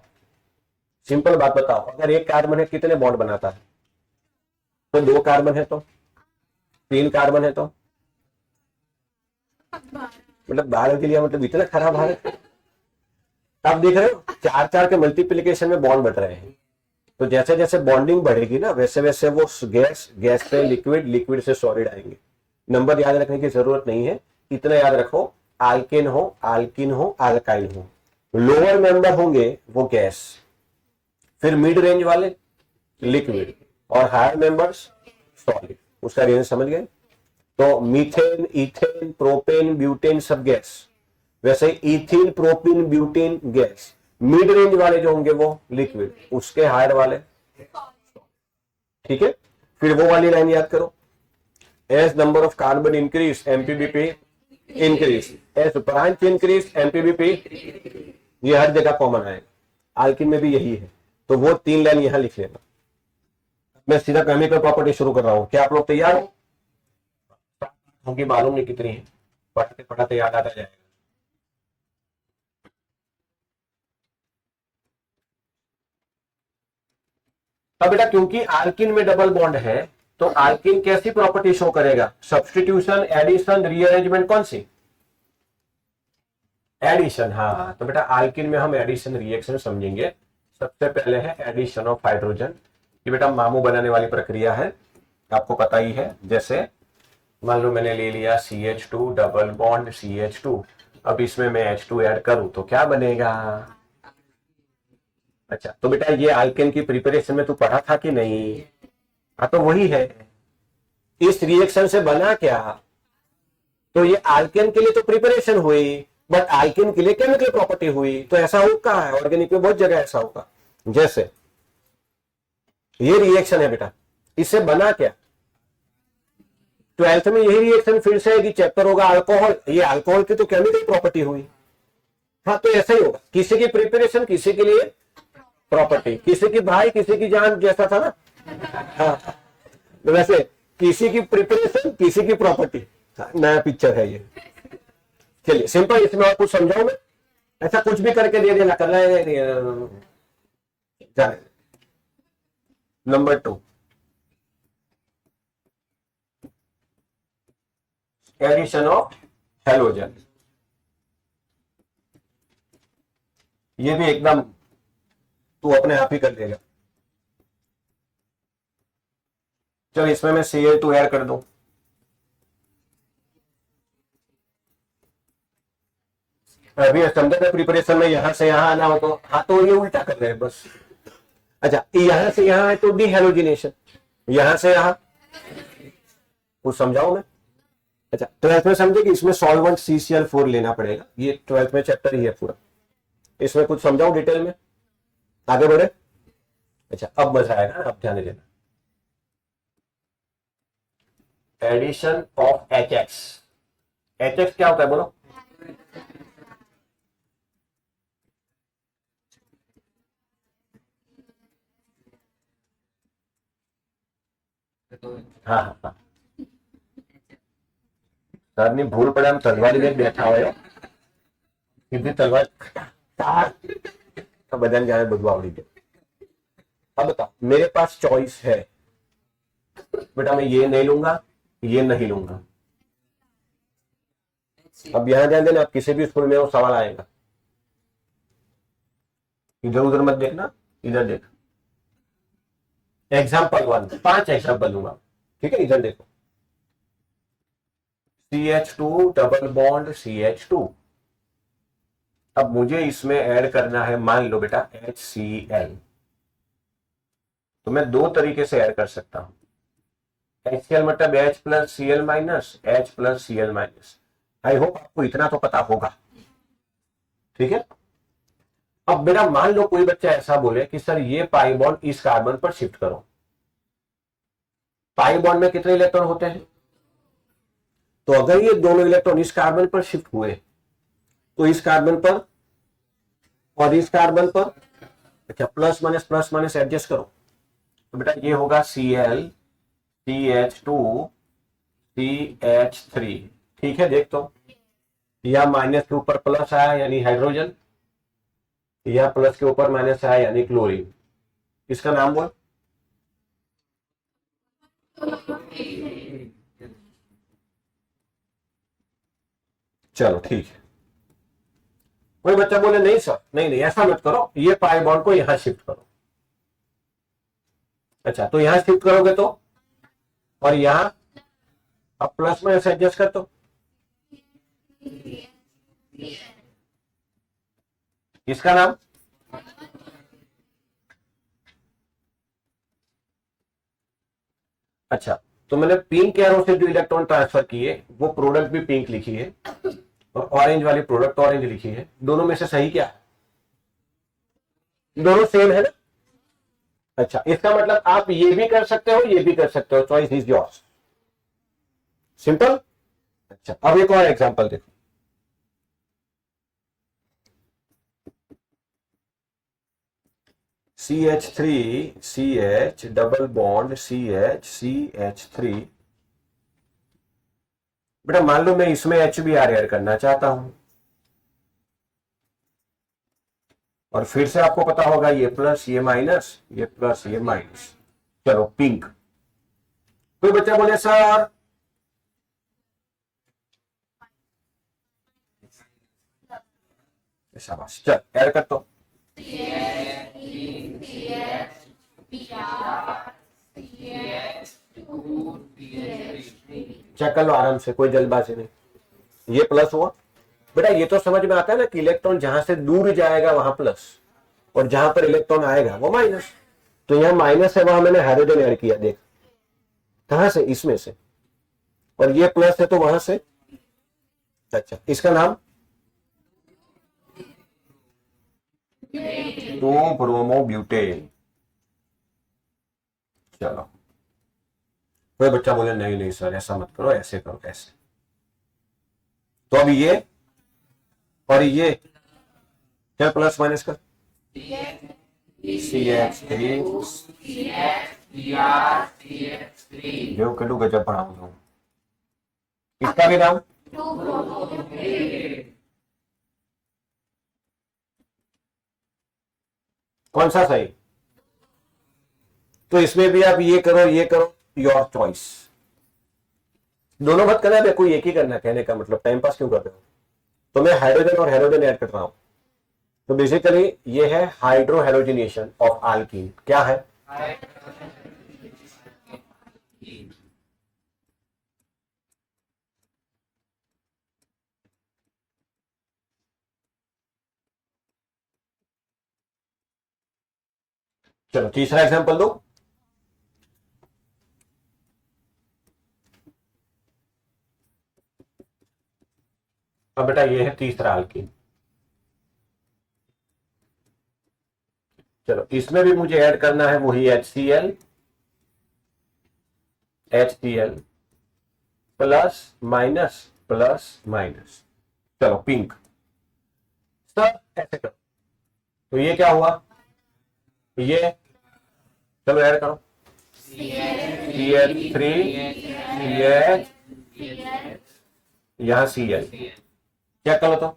सिंपल बात बताओ, अगर एक कार्बन है कितने बॉन्ड बनाता है? तो 2 कार्बन है तो 3 कार्बन है तो मतलब 12 के लिए मतलब इतना खराब हाल है। आप देख रहे हो 4 के मल्टीप्लीकेशन में बॉन्ड बढ़ रहे हैं। तो जैसे जैसे बॉन्डिंग बढ़ेगी ना वैसे वैसे वो गैस से लिक्विड, लिक्विड से सॉलिड आएंगे। नंबर याद रखने की जरूरत नहीं है, इतना याद रखो आल्केन हो, आल्किन हो, अल्काइल हो, लोअर मेंबर होंगे वो गैस, फिर मिड रेंज वाले लिक्विड और हायर मेंबर्स सॉलिड। उसका रेंज समझ गए? तो मीथेन, इथेन, प्रोपेन, ब्यूटेन सब गैस, वैसे इथिन, propyne, butane gas. Mid range वाले जो होंगे वो लिक्विड, उसके हायर वाले, ठीक है। फिर वो वाली लाइन याद करो, as number of carbon increase MP BP increase, as branch increase MP BP, ये हर जगह कॉमन आएगा, आल्किन में भी यही है। तो वो 3 लाइन यहां लिख लेना। मैं सीधा केमिकल प्रॉपर्टी शुरू कर रहा हूं, क्या आप लोग तैयार हो? होंगी मालूम नहीं कितनी है, पढ़ते पढ़ाते याद आता जाएगा। अब बेटा क्योंकि आल्किन में डबल बॉन्ड है तो आल्किन कैसी प्रॉपर्टी शो करेगा? सब्स्टिट्यूशन, एडिशन, रीअरेंजमेंट, कौन सी? एडिशन। हाँ, तो बेटा आल्किन में हम एडिशन रिएक्शन समझेंगे। सबसे पहले है एडिशन ऑफ हाइड्रोजन। ये बेटा मामू बनाने वाली प्रक्रिया है, आपको पता ही है। जैसे मान लो मैंने ले लिया CH2 डबल बॉन्ड CH2, अब इसमें मैं H2 ऐड करूं तो क्या बनेगा? अच्छा, तो बेटा ये आल्केन की प्रिपरेशन में तू पढ़ा था कि नहीं? हाँ, तो वही है। इस रिएक्शन से बना क्या? तो ये आल्केन के लिए तो प्रिपरेशन हुई, बट आल्केन के लिए केमिकल प्रॉपर्टी हुई। तो ऐसा होगा है ऑर्गेनिक में बहुत जगह ऐसा होगा। जैसे ये रिएक्शन है बेटा, इससे बना क्या? 12th में यही रिएक्शन फिर से एक चैप्टर होगा अल्कोहल, ये अल्कोहल की तो केमिकल प्रॉपर्टी हुई। हाँ, तो ऐसा ही होगा, किसी की प्रिपरेशन किसी के लिए प्रॉपर्टी, किसी की भाई किसी की जान, जैसा था ना। हाँ, तो वैसे किसी की प्रिपरेशन किसी की प्रॉपर्टी, नया पिक्चर है ये। चलिए सिंपल, इसमें और कुछ समझाऊं मैं? ऐसा कुछ भी करके दे देना, करना है जाने। Number 2, addition of halogen. ये भी एकदम तू अपने आप ही कर देगा। चल इसमें मैं Cl2 ऐड कर दूं, अभी समझा प्रिपरेशन में यहां से यहां आना हो तो, हाँ तो ये उल्टा कर रहे हैं बस। अच्छा, यहां से यहां है तो डिहेलोजिनेशन, यहां से यहां कुछ समझाओ मैं? अच्छा, 12th में समझे कि इसमें सॉल्वेंट CCl4 लेना पड़ेगा, ये 12th में चैप्टर ही है पूरा। इसमें कुछ समझाओ डिटेल में, आगे बढ़े? अच्छा, अब मजा आएगा, अब ध्यान देना। Addition of HX। HX क्या होता है बोलो? हाँ हाँ हाँ, સરની ભૂલ પડે આમ તલવારી લઈને બેઠા હોય સીધી તલવાર બધાને જાણે બધું આવડી ગયું. अब बताओ मेरे पास चॉइस है बेटा, मैं ये नहीं लूंगा, ये नहीं लूंगा. अब यहां ध्यान देना, आप किसी भी स्कूल में वो सवाल आएगा, इधर उधर मत देखना, इधर देखो. एग्जाम्पल 1, 5 एग्जाम्पल दूंगा, ठीक है. इधर देखो, CH2 डबल बॉन्ड CH2. अब मुझे इसमें ऐड करना है, मान लो बेटा HCl. तो मैं दो तरीके से ऐड कर सकता हूं. HCl मतलब H plus Cl minus, H plus Cl minus. I hope आपको इतना तो पता होगा, ठीक है. अब बेटा मान लो कोई बच्चा ऐसा बोले कि सर ये पाई बॉन्ड इस कार्बन पर शिफ्ट करो. पाई बॉन्ड में कितने इलेक्ट्रॉन होते हैं? तो अगर ये दोनों इलेक्ट्रॉन इस कार्बन पर शिफ्ट हुए तो इस कार्बन पर और इस कार्बन पर, अच्छा प्लस माइनस एडजस्ट करो. तो बेटा ये होगा Cl CH2 CH3, ठीक है. देख तो या माइनस के ऊपर प्लस आया यानी हाइड्रोजन, या प्लस के ऊपर माइनस आया यानी क्लोरीन. इसका नाम बोल. चलो ठीक है. कोई बच्चा बोले नहीं सर, नहीं ऐसा मत करो, ये पाई बॉन्ड को यहां शिफ्ट करो. अच्छा तो यहां शिफ्ट करोगे तो, और यहां अब प्लस में ऐसे एडजस्ट कर दो. इसका नाम, अच्छा तो मैंने पिंक एरो से जो इलेक्ट्रॉन ट्रांसफर किए वो प्रोडक्ट भी पिंक लिखी है और ऑरेंज वाली प्रोडक्ट ऑरेंज लिखी है. दोनों में से सही क्या है? दोनों सेम है ना. अच्छा इसका मतलब आप ये भी कर सकते हो, ये भी कर सकते हो. Choice is yours. सिंपल. अच्छा अब एक और एग्जांपल देखो. CH3 CH double bond CH CH3. बेटा मान लो मैं इसमें HBr ऐड करना चाहता हूं, और फिर से आपको पता होगा ये प्लस ये माइनस, ये प्लस ये माइनस. चलो पिंक. कोई बच्चा बोले सर शाबाश, चल ऐड कर दो. चेक कर लो आराम से, कोई जल्दबाजी नहीं. ये प्लस हुआ. बेटा ये तो समझ में आता है ना कि इलेक्ट्रॉन जहां से दूर जाएगा वहां प्लस, और जहां पर इलेक्ट्रॉन आएगा वो माइनस. तो यहां माइनस है, वहां मैंने हाइड्रोजन ऐड किया. देख कहां से, इसमें से, और ये प्लस है तो वहां से. अच्छा इसका नाम 2-ब्रोमोब्यूटेन. चलो कोई बच्चा बोले नहीं सर ऐसा मत करो, ऐसे करो, ऐसे. तो अब ये और ये क्या प्लस माइनस कर, CH3 जो कटू गजब पढ़ाऊंगा. इसका भी नाम कौन सा सही? तो इसमें भी आप ये करो, ये करो, योर चॉइस. दोनों मत करना, कोई एक ही करना. कहने का मतलब टाइम पास क्यों कर रहे हो? तो मैं हाइड्रोजन और हेलोजन ऐड कर रहा हूं. तो बेसिकली ये है हाइड्रो हेलोजिनेशन ऑफ आल्कीन. क्या है? चलो तीसरा एग्जांपल दो. अब बेटा ये है तीसरा आल्कीन. चलो इसमें भी मुझे ऐड करना है वही HCl प्लस माइनस. चलो पिंक. सब ऐसे करो. तो ये क्या हुआ? ये चलो ऐड करो. CH3 CH यहां Cl, चेक करो तो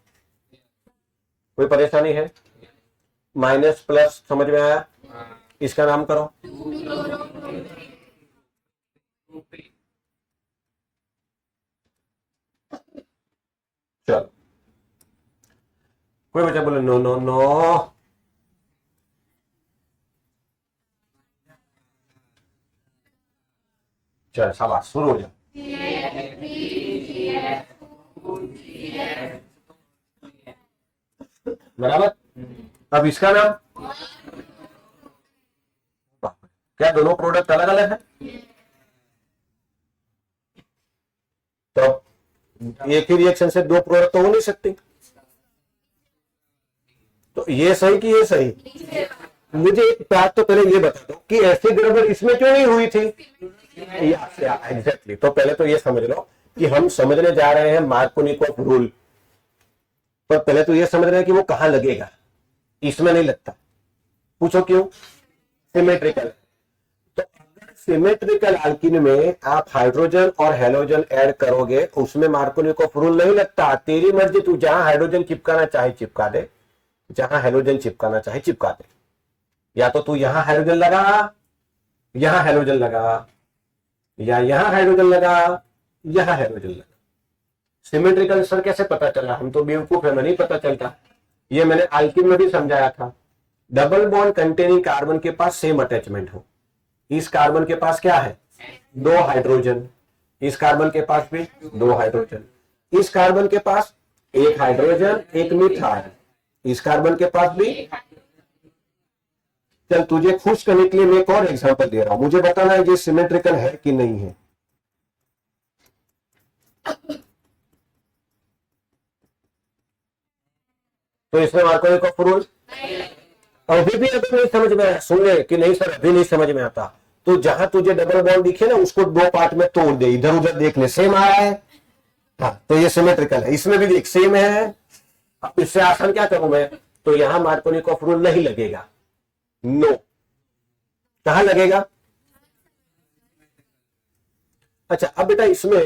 कोई परेशानी है? माइनस प्लस समझ में आया? इसका नाम करो। चलो कोई बच्चा बोले नो नो नो, चल शाबाश, शुरू हो जाओ। बराबर। अब इसका नाम, क्या दोनों प्रोडक्ट अलग अलग है? तो एक ही रिएक्शन से दो प्रोडक्ट तो हो नहीं सकती। तो ये सही कि ये सही? मुझे एक बात तो पहले ये बता दो कि ऐसी गड़बड़ इसमें क्यों नहीं हुई थी? एग्जैक्टली। तो पहले तो ये समझ लो कि हम समझने जा रहे हैं मार्कोनिकोव रूल, पर पहले तो ये समझ रहे हैं कि वो कहां लगेगा। इसमें नहीं लगता। पूछो क्यों? सिमेट्रिकल। तो अगर सिमेट्रिकल एल्कीन में आप हाइड्रोजन और हेलोजन ऐड करोगे, उसमें मार्कोनिकोव रूल नहीं लगता। तेरी मर्जी, तू जहां हाइड्रोजन चिपकाना चाहे चिपका दे, जहां हेलोजन चिपकाना चाहे चिपका दे। या तो तू यहां हाइड्रोजन लगा, यहां हेलोजन लगा, या यहां हाइड्रोजन लगा, यहां हाइड्रोजन लगा। सिमेट्रिकल सर कैसे पता चला? हम तो बेवकूफ है, नहीं पता चलता। ये मैंने एल्कीन में भी समझाया था। डबल बॉन्ड कंटेनिंग कार्बन के पास सेम अटैचमेंट हो। इस कार्बन के पास क्या है? दो हाइड्रोजन। इस कार्बन के पास भी दो हाइड्रोजन। इस कार्बन के पास एक हाइड्रोजन, एक मिथाइल। इस कार्बन के पास भी। चल तुझे खुश करने के लिए मैं एक और एग्जांपल दे रहा हूं, मुझे बताना है ये सिमेट्रिकल है कि नहीं है। तो इसमें मार्कोनिकोव रूल अभी नहीं समझ में आया? सुन ले कि नहीं सर अभी नहीं समझ में आता, तो जहां तुझे डबल बॉन्ड दिखे ना, उसको दो पार्ट में तोड़ दे, इधर उधर देख ले, सेम आ रहा है। हाँ, तो ये सिमेट्रिकल है। इसमें भी देख सेम है। अब इससे आसान क्या करूं मैं? तो यहां मार्कोनिकोव रूल नहीं लगेगा। नो, कहां लगेगा? अच्छा अब बेटा इसमें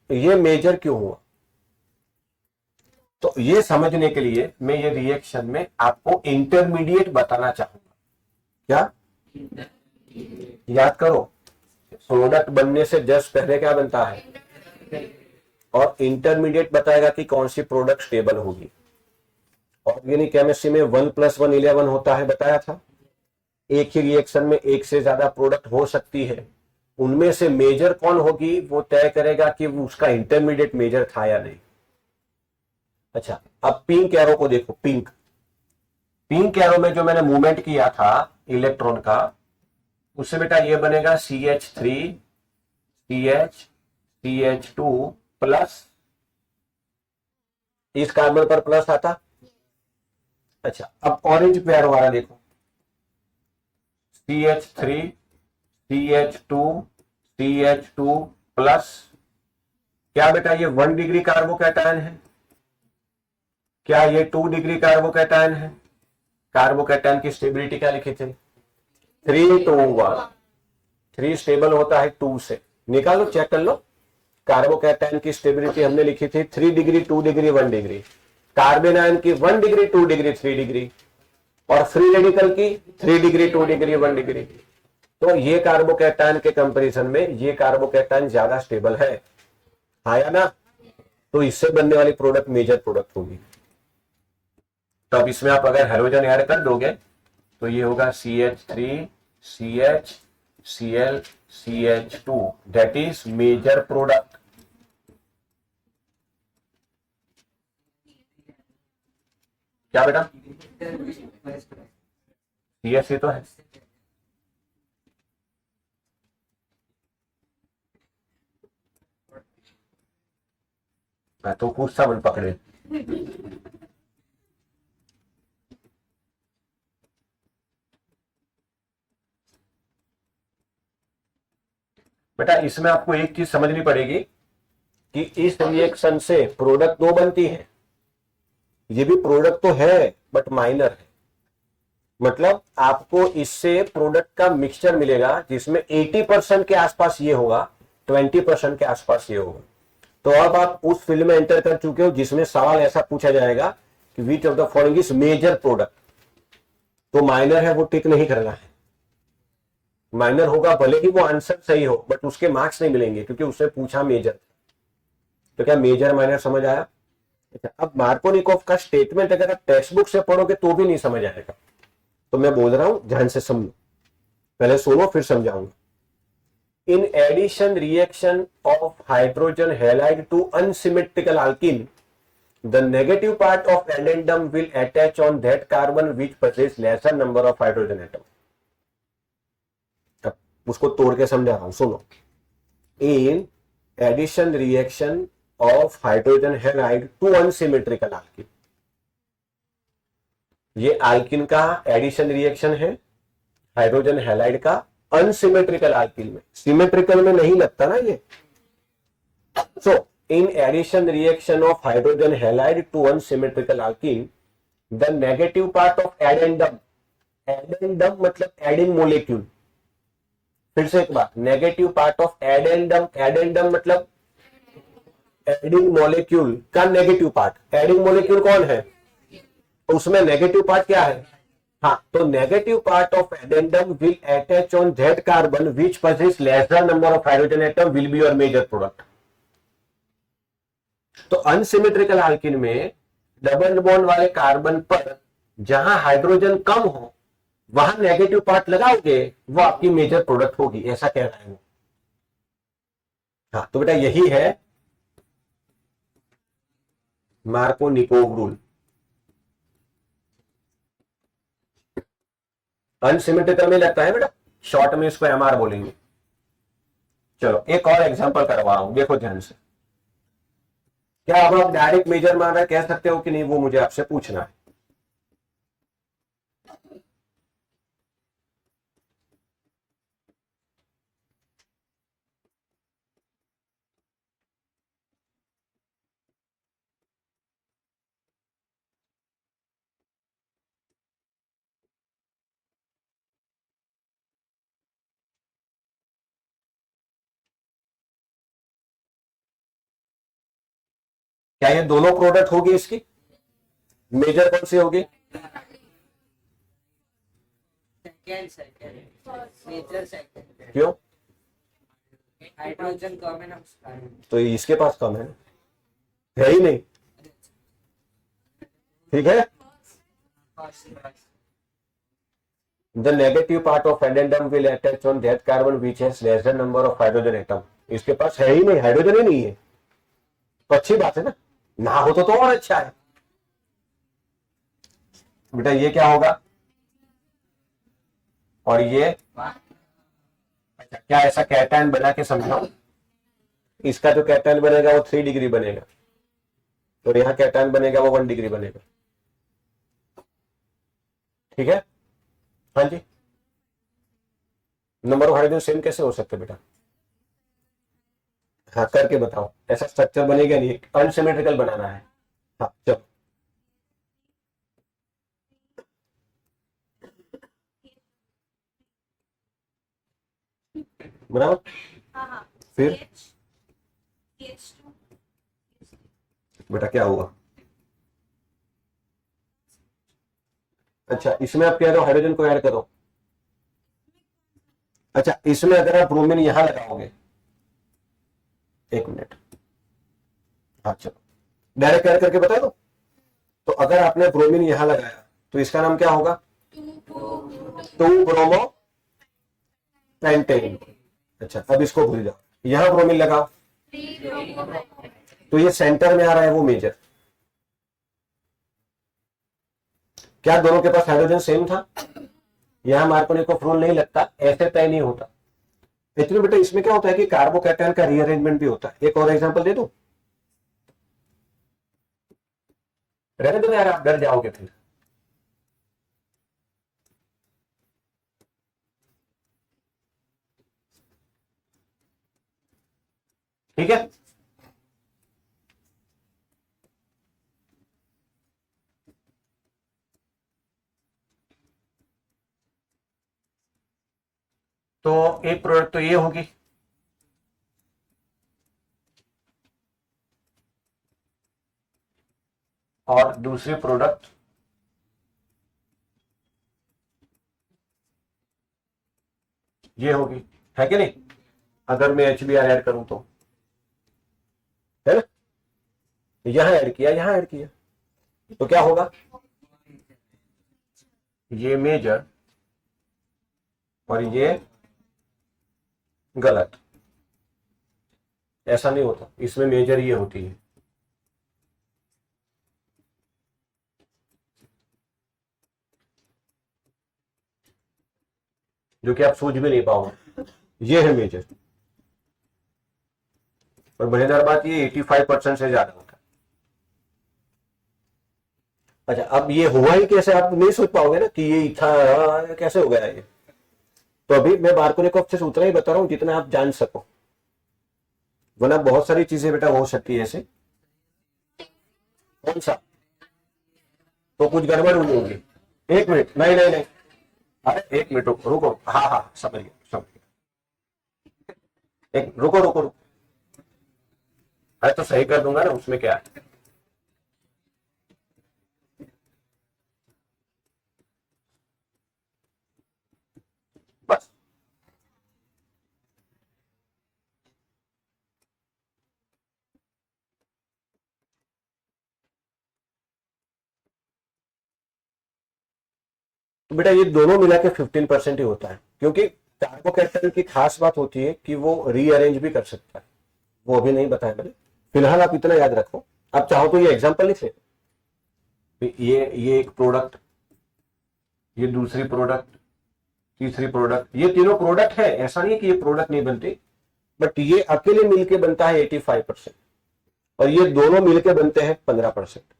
ये मेजर क्यों हुआ? तो ये समझने के लिए मैं ये रिएक्शन में आपको इंटरमीडिएट बताना चाहूंगा। क्या याद करो? प्रोडक्ट बनने से जस्ट पहले क्या बनता है? और इंटरमीडिएट बताएगा कि कौन सी प्रोडक्ट स्टेबल होगी। ऑर्गेनिक केमिस्ट्री में 1+1 11 होता है, बताया था। एक ही रिएक्शन में एक से ज्यादा प्रोडक्ट हो सकती है, उनमें से मेजर कौन होगी वो तय करेगा कि उसका इंटरमीडिएट मेजर था या नहीं। अच्छा अब पिंक एरो को देखो। पिंक एरो में जो मैंने मूवमेंट किया था इलेक्ट्रॉन का, उससे बेटा ये बनेगा CH3 CH2 प्लस, इस कार्बन पर प्लस आता। अच्छा अब ऑरेंज पैरो वाला देखो, CH3 CH2 CH2 प्लस, क्या बेटा ये 1 डिग्री कार्बोकैटायन है? क्या ये 2 डिग्री कार्बोकैटायन है? कार्बोकैटायन की स्टेबिलिटी क्या लिखी थी? 3 to 1। 3 स्टेबल होता है 2 से, निकालो चेक कर लो। कार्बोकैटायन की स्टेबिलिटी हमने लिखी थी 3 degree 2 degree 1 degree, carbon ion की 1 डिग्री 2 डिग्री 3 डिग्री, और फ्री रेडिकल की 3 डिग्री 2 डिग्री 1 डिग्री। तो ये कार्बोकैटायन के कंपैरिजन में ये कार्बोकैटायन ज्यादा स्टेबल है, हाँ या ना? तो इससे बनने वाली प्रोडक्ट मेजर प्रोडक्ट होगी। तो अब इसमें आप अगर हाइड्रोजन ऐड कर दोगे तो ये होगा CH3 CH Cl CH2, that is major product. क्या बेटा? CH तो है। मैं तो पूछता बन पकड़े। बेटा इसमें आपको एक चीज समझनी पड़ेगी कि इस रिएक्शन से प्रोडक्ट दो बनती है। ये भी प्रोडक्ट तो है बट माइनर है, मतलब आपको इससे प्रोडक्ट का मिक्सचर मिलेगा जिसमें 80% के आसपास ये होगा, 20% के आसपास ये होगा। तो अब आप उस फील्ड में एंटर कर चुके हो जिसमें सवाल ऐसा पूछा जाएगा कि which of the following is major product. तो माइनर है वो टिक नहीं करना है, माइनर होगा भले ही वो आंसर सही हो बट उसके मार्क्स नहीं मिलेंगे क्योंकि उसने पूछा मेजर। तो क्या मेजर माइनर समझ आया? अच्छा, अब मार्कोनिकोव का स्टेटमेंट अगर आप टेक्स्ट बुक से पढ़ोगे तो भी नहीं समझ आएगा, तो मैं बोल रहा हूं ध्यान से समझो, पहले सुनो फिर समझाऊंगा। In addition reaction of hydrogen halide to unsymmetrical alkene, the negative part of addendum will attach on that carbon which possess lesser number of hydrogen atom। अब उसको तोड़ के समझा रहा हूं, सुनो। In addition reaction of hydrogen halide to unsymmetrical alkene, ये अल्किन का एडिशन रिएक्शन है हाइड्रोजन हैलाइड का अनसिमेट्रिकल alkene में, सिमेट्रिकल में नहीं लगता ना ये। सो in addition reaction of hydrogen halide to unsymmetrical alkene, the negative part of addendum, addendum मतलब adding molecule, फिर से एक बार, negative part of addendum, addendum मतलब एडिंग मॉलिक्यूल का नेगेटिव पार्ट। एडिंग मॉलिक्यूल कौन है? उसमें नेगेटिव पार्ट क्या है? हाँ, तो negative part of addendum will attach on that carbon which possess lesser number of hydrogen atom will be your major product। तो अनसिमेट्रिकल alkene में डबल बॉन्ड वाले कार्बन पर जहां हाइड्रोजन कम हो वहां नेगेटिव पार्ट लगाओगे, वो आपकी मेजर प्रोडक्ट होगी, ऐसा कह रहा है वो। हाँ, तो बेटा यही है मार्कोनिकोव रूल। अनसिमेट्रिकल में लगता है बेटा, शॉर्ट में इसको एमआर बोलेंगे। चलो एक और एग्जांपल करवा रहा हूं, देखो ध्यान से। क्या अब आप डायरेक्ट मेजर मान रहे कह सकते हो कि नहीं, वो मुझे आपसे पूछना है। क्या ये दोनों प्रोडक्ट होगी इसकी? मेजर कौन सी होगी? क्यों? हाइड्रोजन कम है ना, तो इसके पास कम है ही नहीं, ठीक है। The negative part of addendum will attach on that carbon which has lesser number of hydrogen atom। इसके पास है ही नहीं, हाइड्रोजन ही नहीं है, तो अच्छी बात है ना, ना हो तो और अच्छा है। बेटा ये क्या होगा और ये, अच्छा क्या ऐसा कैटायन बना के समझाओ? इसका जो कैटायन बनेगा वो 3 डिग्री बनेगा और यहां कैटायन बनेगा वो 1 डिग्री बनेगा, ठीक है। हाँ जी, नंबर ऑफ हाइड्रोजन सेम कैसे हो सकते बेटा? हाँ करके बताओ, ऐसा स्ट्रक्चर बनेगा नहीं, अनसिमेट्रिकल बनाना है। हाँ चलो, बराबर। फिर बेटा क्या हुआ? अच्छा इसमें आप कह रहे हो हाइड्रोजन को ऐड करो। अच्छा इसमें अगर आप ब्रोमीन यहां लगाओगे, एक मिनट, हाँ चलो डायरेक्ट ऐड करके बता दो। तो अगर आपने ब्रोमीन यहां लगाया तो इसका नाम क्या होगा? 2 ब्रोमो पेंटेन। अच्छा अब इसको भूल जाओ, यहां ब्रोमीन लगाओ तो ये सेंटर में आ रहा है वो मेजर। क्या दोनों के पास हाइड्रोजन सेम था? यहां मार्कोनिकोव रूल नहीं लगता, ऐसे तय नहीं होता। एक्चुअली बेटा इसमें क्या होता है कि कार्बोकैटायन का रीअरेंजमेंट भी होता है। एक और एग्जांपल दे दूं? रहने दो यार, आप डर जाओगे फिर। ठीक है, तो एक प्रोडक्ट तो ये होगी, और दूसरी प्रोडक्ट ये होगी, है कि नहीं? अगर मैं HBr ऐड करूं तो, है ना? यहां ऐड किया, यहां ऐड किया, तो क्या होगा? ये मेजर और ये गलत। ऐसा नहीं होता, इसमें मेजर ये होती है। जो कि आप सोच भी नहीं पाओगे, ये है मेजर। और मजेदार बात ये 85% से ज्यादा होता है। अच्छा, अब ये हुआ ही कैसे, आप नहीं सोच पाओगे ना कि ये था, कैसे हो गया ये। तो अभी मैं मार्कोनिकॉफ से उतना ही बता रहा हूं जितना आप जान सको, वरना बहुत सारी चीजें बेटा हो सकती है ऐसे। कौन सा? तो कुछ गड़बड़ हुई होगी। एक मिनट, नहीं नहीं नहीं, अरे एक मिनट रुको रुको, हाँ हाँ समझ गया समझ गया, एक रुको रुको रुको। अरे तो सही कर दूंगा ना, उसमें क्या है। बस। तो बेटा ये दोनों मिला के 15% ही होता है, क्योंकि कार्बोकैटायन की खास बात होती है कि वो रीअरेंज भी कर सकता है। वो अभी नहीं बताया मैंने, फिलहाल आप इतना याद रखो। आप चाहो तो ये एग्जांपल लिख ले, ये एक प्रोडक्ट, ये दूसरी प्रोडक्ट, तीसरी प्रोडक्ट, ये तीनों प्रोडक्ट है, ऐसा नहीं है कि ये प्रोडक्ट नहीं बनती, बट ये अकेले मिलके बनता है 85%, और ये दोनों मिलके बनते हैं 15%।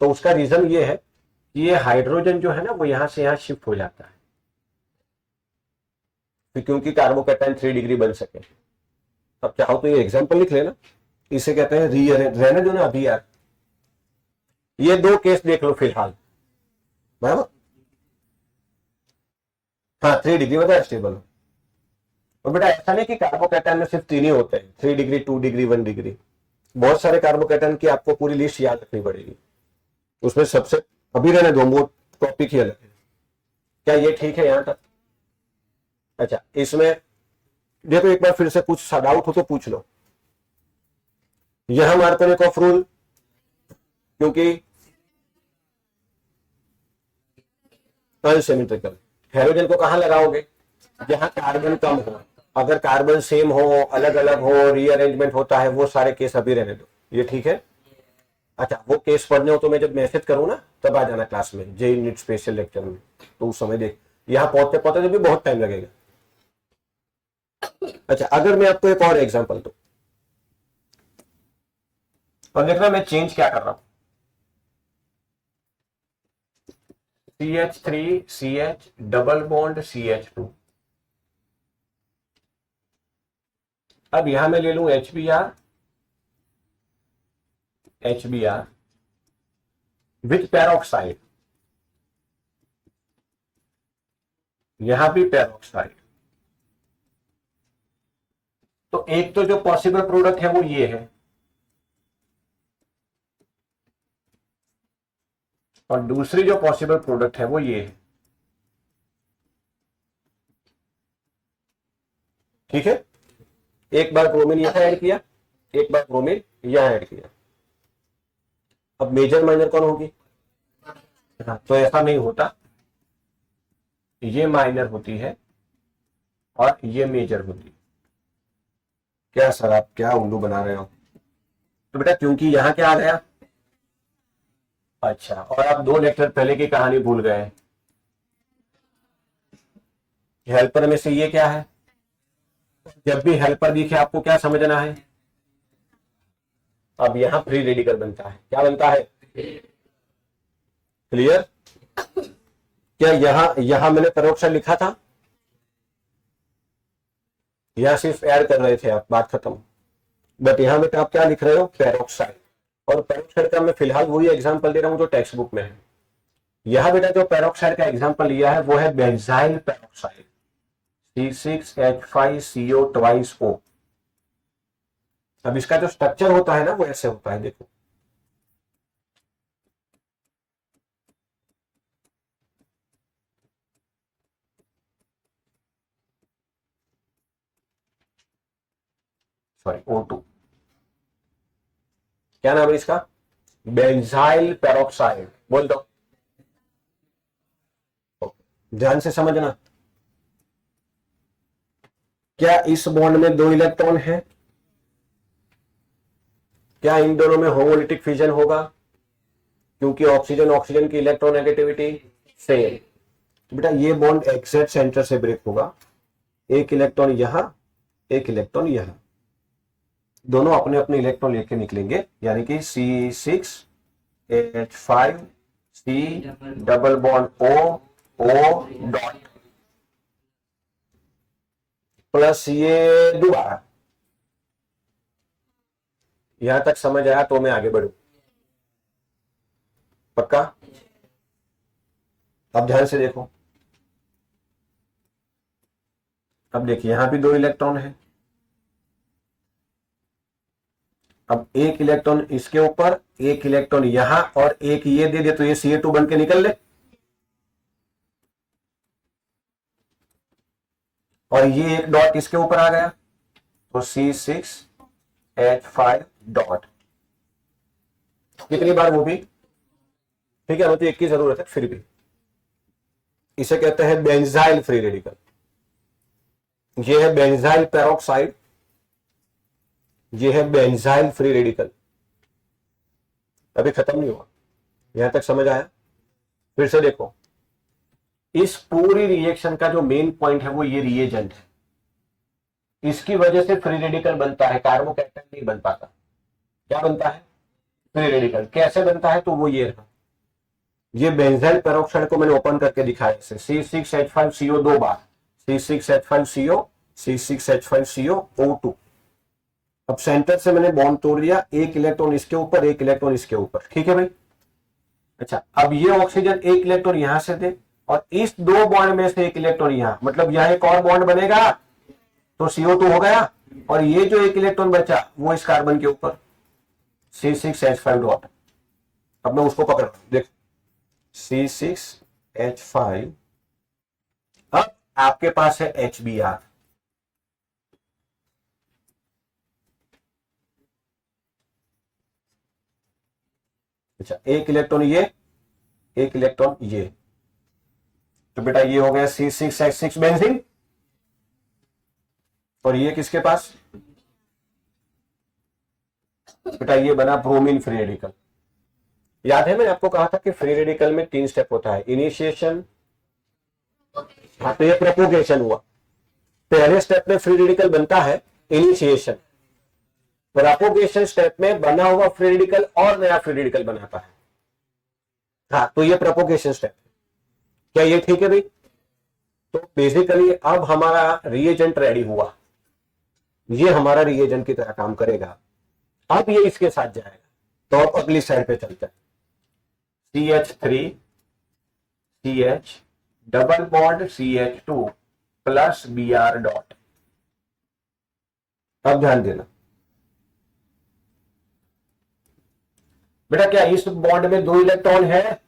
तो उसका रीजन ये है कि ये हाइड्रोजन जो है ना वो यहां से यहां शिफ्ट हो जाता है, क्योंकि कार्बोकैटायन 3 डिग्री बन सके। अब चाहो तो ये एग्जांपल लिख लेना, इसे कहते हैं रीअरेंज। रहने दो ना अभी यार, ये दो केस देख लो फिलहाल, बराबर। हाँ 3 डिग्री बताया स्टेबल। और बेटा ऐसा नहीं कि कार्बोकैटायन में सिर्फ तीन ही होते हैं, 3 डिग्री, 2 डिग्री, 1 डिग्री। बहुत सारे कार्बोकैटायन की आपको पूरी लिस्ट याद रखनी पड़ेगी। उसमें सबसे, अभी रहने दो, वो टॉपिक ही अलग है। क्या ये ठीक है यहां तक? अच्छा, इसमें देखो एक बार फिर से कुछ डाउट हो तो पूछ लो। यहां मार्कोनिकॉफ रूल, क्योंकि अनसिमेट्रिकल, हेलोजन को कहां लगाओगे? जहां कार्बन कम हो। अगर कार्बन सेम हो, अलग अलग हो, रीअरेंजमेंट होता है, वो सारे केस अभी रहने दो, ये ठीक है। अच्छा, वो केस पढ़ने हो तो मैं जब मैसेज करूँ ना तब आ जाना क्लास में, जे नीट स्पेशल लेक्चर में, तो उस समय देख। यहाँ पहुंचते पहुंचते तो भी बहुत टाइम लगेगा। अच्छा, अगर मैं आपको एक और एग्जांपल दूं, और देखना मैं चेंज क्या कर रहा हूं। CH3CH double bond CH2। अब यहां मैं ले लूं HBr विथ पेरोक्साइड, यहां भी पेरोक्साइड। तो एक तो जो पॉसिबल प्रोडक्ट है वो ये है, और दूसरी जो पॉसिबल प्रोडक्ट है वो ये है। ठीक है, एक बार ब्रोमीन यहां ऐड किया, एक बार ब्रोमीन यहां ऐड किया। अब मेजर माइनर कौन होगी? हाँ, तो ऐसा नहीं होता, ये माइनर होती है और ये मेजर होती है। क्या सर आप क्या उल्लू बना रहे हो? तो बेटा क्योंकि यहां क्या आ गया। अच्छा, और आप 2 लेक्चर पहले की कहानी भूल गए। हेल्पर में से ये क्या है? जब भी हेल्पर दिखे आपको क्या समझना है? अब यहां फ्री रेडिकल बनता है, क्या बनता है? क्लियर? क्या यहां मैंने परोक्ष लिखा था? यहां सिर्फ ऐड कर रहे थे आप, बात खत्म। बट यहां बेटा आप क्या लिख रहे हो? पेरोक्साइड। और पेरोक्साइड का मैं फिलहाल वही एग्जांपल दे रहा हूं जो टेक्स्ट बुक में है। यहां बेटा जो पेरोक्साइड का एग्जांपल लिया है वो है benzyl peroxide, C6H5CO twice O। अब इसका जो स्ट्रक्चर होता है ना वो ऐसे होता है, देखो। सॉरी O2, क्या नाम है इसका, बेंजाइल पेरोक्साइड, बोल दो। ध्यान से समझना, क्या इस बॉन्ड में 2 इलेक्ट्रॉन है, क्या इन दोनों में होमोलिटिक फिजन होगा, क्योंकि ऑक्सीजन ऑक्सीजन की इलेक्ट्रोनेगेटिविटी सेम। बेटा ये बॉन्ड एग्जैक्ट सेंटर से ब्रेक होगा, एक इलेक्ट्रॉन यहां, एक इलेक्ट्रॉन यहां, दोनों अपने अपने इलेक्ट्रॉन लेके निकलेंगे, यानी कि C6H5 C double bond O dot plus ये दोबारा। यहां तक समझ आया तो मैं आगे बढ़ू, पक्का? अब ध्यान से देखो, अब देखिए यहां भी 2 इलेक्ट्रॉन है, अब एक इलेक्ट्रॉन इसके ऊपर, एक इलेक्ट्रॉन यहां, और एक ये दे दे तो ये Ca2 बन के निकल ले, और ये एक डॉट इसके ऊपर आ गया तो C6H5 डॉट। कितनी बार वो भी ठीक है, मतलब एक की जरूरत है, फिर भी इसे कहते हैं बेंजाइल फ्री रेडिकल। ये है बेंजाइल पेरोक्साइड, ये है बेंजाइल फ्री रेडिकल। अभी खत्म नहीं हुआ, यहां तक समझ आया? फिर से देखो, इस पूरी रिएक्शन का जो मेन पॉइंट है वो ये रिएजेंट है, इसकी वजह से फ्री रेडिकल बनता है, कार्बोकैटायन नहीं बन पाता। क्या बनता है? Free radical. कैसे बनता है? तो वो ये रहा, ये बेंजाइल पेरोक्साइड को मैंने ओपन करके दिखाया, इसे C6H5CO 2 बार, C6H5CO C6H5CO O2। अब सेंटर से मैंने बॉन्ड तोड़ लिया, एक इलेक्ट्रॉन इसके ऊपर, एक इलेक्ट्रॉन इसके ऊपर, ठीक है भाई? अच्छा, अब ये ऑक्सीजन एक इलेक्ट्रॉन यहां से दे, और इस 2 बॉन्ड में से एक इलेक्ट्रॉन यहां, मतलब यहां एक और बॉन्ड बनेगा तो CO2 हो गया, और ये जो एक इलेक्ट्रॉन बचा वो इस कार्बन के ऊपर C6H5 डॉट। अब मैं उसको पकड़, देखो C6H5, अब आपके पास है HBr, अच्छा एक इलेक्ट्रॉन ये, एक इलेक्ट्रॉन ये, तो बेटा ये हो गया C6H6 बेंजीन, और ये किसके पास? बेटा ये बना ब्रोमीन फ्री रेडिकल। याद है मैंने आपको कहा था कि फ्री रेडिकल में 3 स्टेप होता है, इनिशिएशन, हाँ तो ये प्रोपोगेशन हुआ। पहले स्टेप में फ्री रेडिकल बनता है इनिशिएशन, प्रोपोगेशन स्टेप में बना हुआ फ्री रेडिकल और नया फ्री रेडिकल बनाता है, हाँ तो ये प्रोपोगेशन स्टेप। क्या ये ठीक है भाई? तो बेसिकली अब हमारा रिएजेंट रेडी हुआ, ये हमारा रिएजेंट की तरह काम करेगा। अब ये इसके साथ जाएगा, तो अब अगली साइड पे चलते हैं, CH3 CH double bond CH2 plus Br dot. अब ध्यान देना बेटा, क्या इस बॉन्ड में 2 इलेक्ट्रॉन है?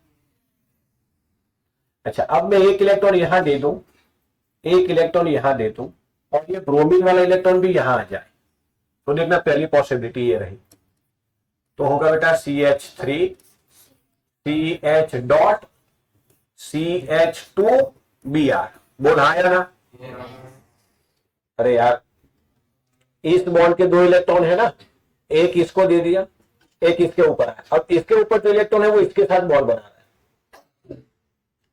अच्छा, अब मैं एक इलेक्ट्रॉन यहां दे दूं, एक इलेक्ट्रॉन यहां दे दूं, और ये ब्रोमीन वाला इलेक्ट्रॉन भी यहां आ जाए, तो देखना पहली पॉसिबिलिटी ये रही, तो होगा बेटा CH3 CH dot CH2 Br। बोल हाँ या ना? अरे यार, इस बॉन्ड के 2 इलेक्ट्रॉन है ना, एक इसको दे दिया, एक इसके ऊपर है, अब इसके ऊपर जो इलेक्ट्रॉन है वो इसके साथ बॉन्ड बना रहा है।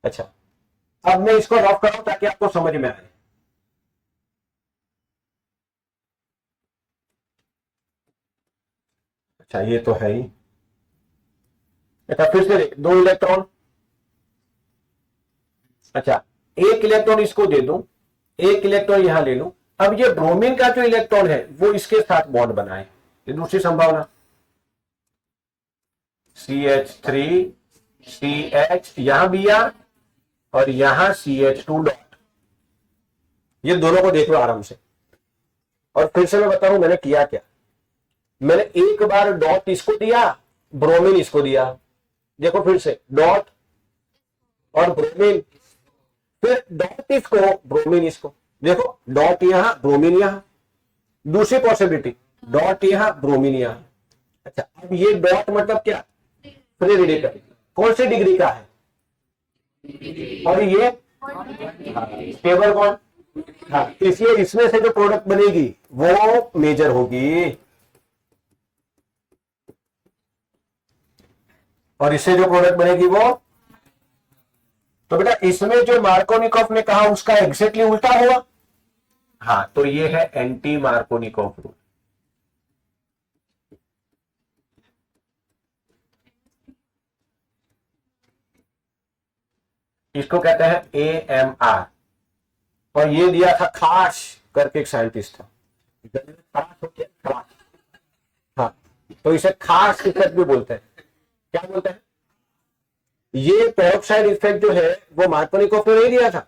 अच्छा, अब मैं इसको रफ कर रहा हूं ताकि आपको समझ में आए। अच्छा ये तो है ही, अच्छा फिर से 2 इलेक्ट्रॉन, अच्छा एक इलेक्ट्रॉन इसको दे दूं, एक इलेक्ट्रॉन यहां ले लूं, अब ये ब्रोमीन का जो इलेक्ट्रॉन है वो इसके साथ बॉन्ड बनाए, ये दूसरी संभावना। CH3 CH यहां Br और यहां CH2 डॉट, ये दोनों को देख लो आराम से। और फिर से मैं बताऊं मैंने किया क्या, मैंने एक बार डॉट इसको दिया, ब्रोमीन इसको दिया, देखो फिर से डॉट और ब्रोमीन, फिर डॉट इसको ब्रोमीन इसको, देखो डॉट यहां ब्रोमीन यहां। दूसरी पॉसिबिलिटी, डॉट यहाँ, ब्रोमीन यहाँ। अच्छा, अब ये डॉट मतलब क्या, फ्री रेडिकल, कौन सी डिग्री का है, और ये स्टेबल बॉन्ड। हाँ, इसलिए इसमें से जो प्रोडक्ट बनेगी वो मेजर होगी, और इससे जो प्रोडक्ट बनेगी वो। तो बेटा इसमें जो मार्कोनिकॉफ ने कहा उसका एग्जैक्टली उल्टा हुआ। हाँ, तो ये है एंटी मार्कोनिकॉफ रूल। इसको कहते हैं AMR, और ये दिया था खास करके, एक साइंटिस्ट था, खास हो गया, खास। हाँ, तो इसे खास इफेक्ट भी बोलते हैं। क्या बोलते हैं, ये पेरोक्साइड इफेक्ट जो है वो मार्कोनिकॉफ ने नहीं दिया था,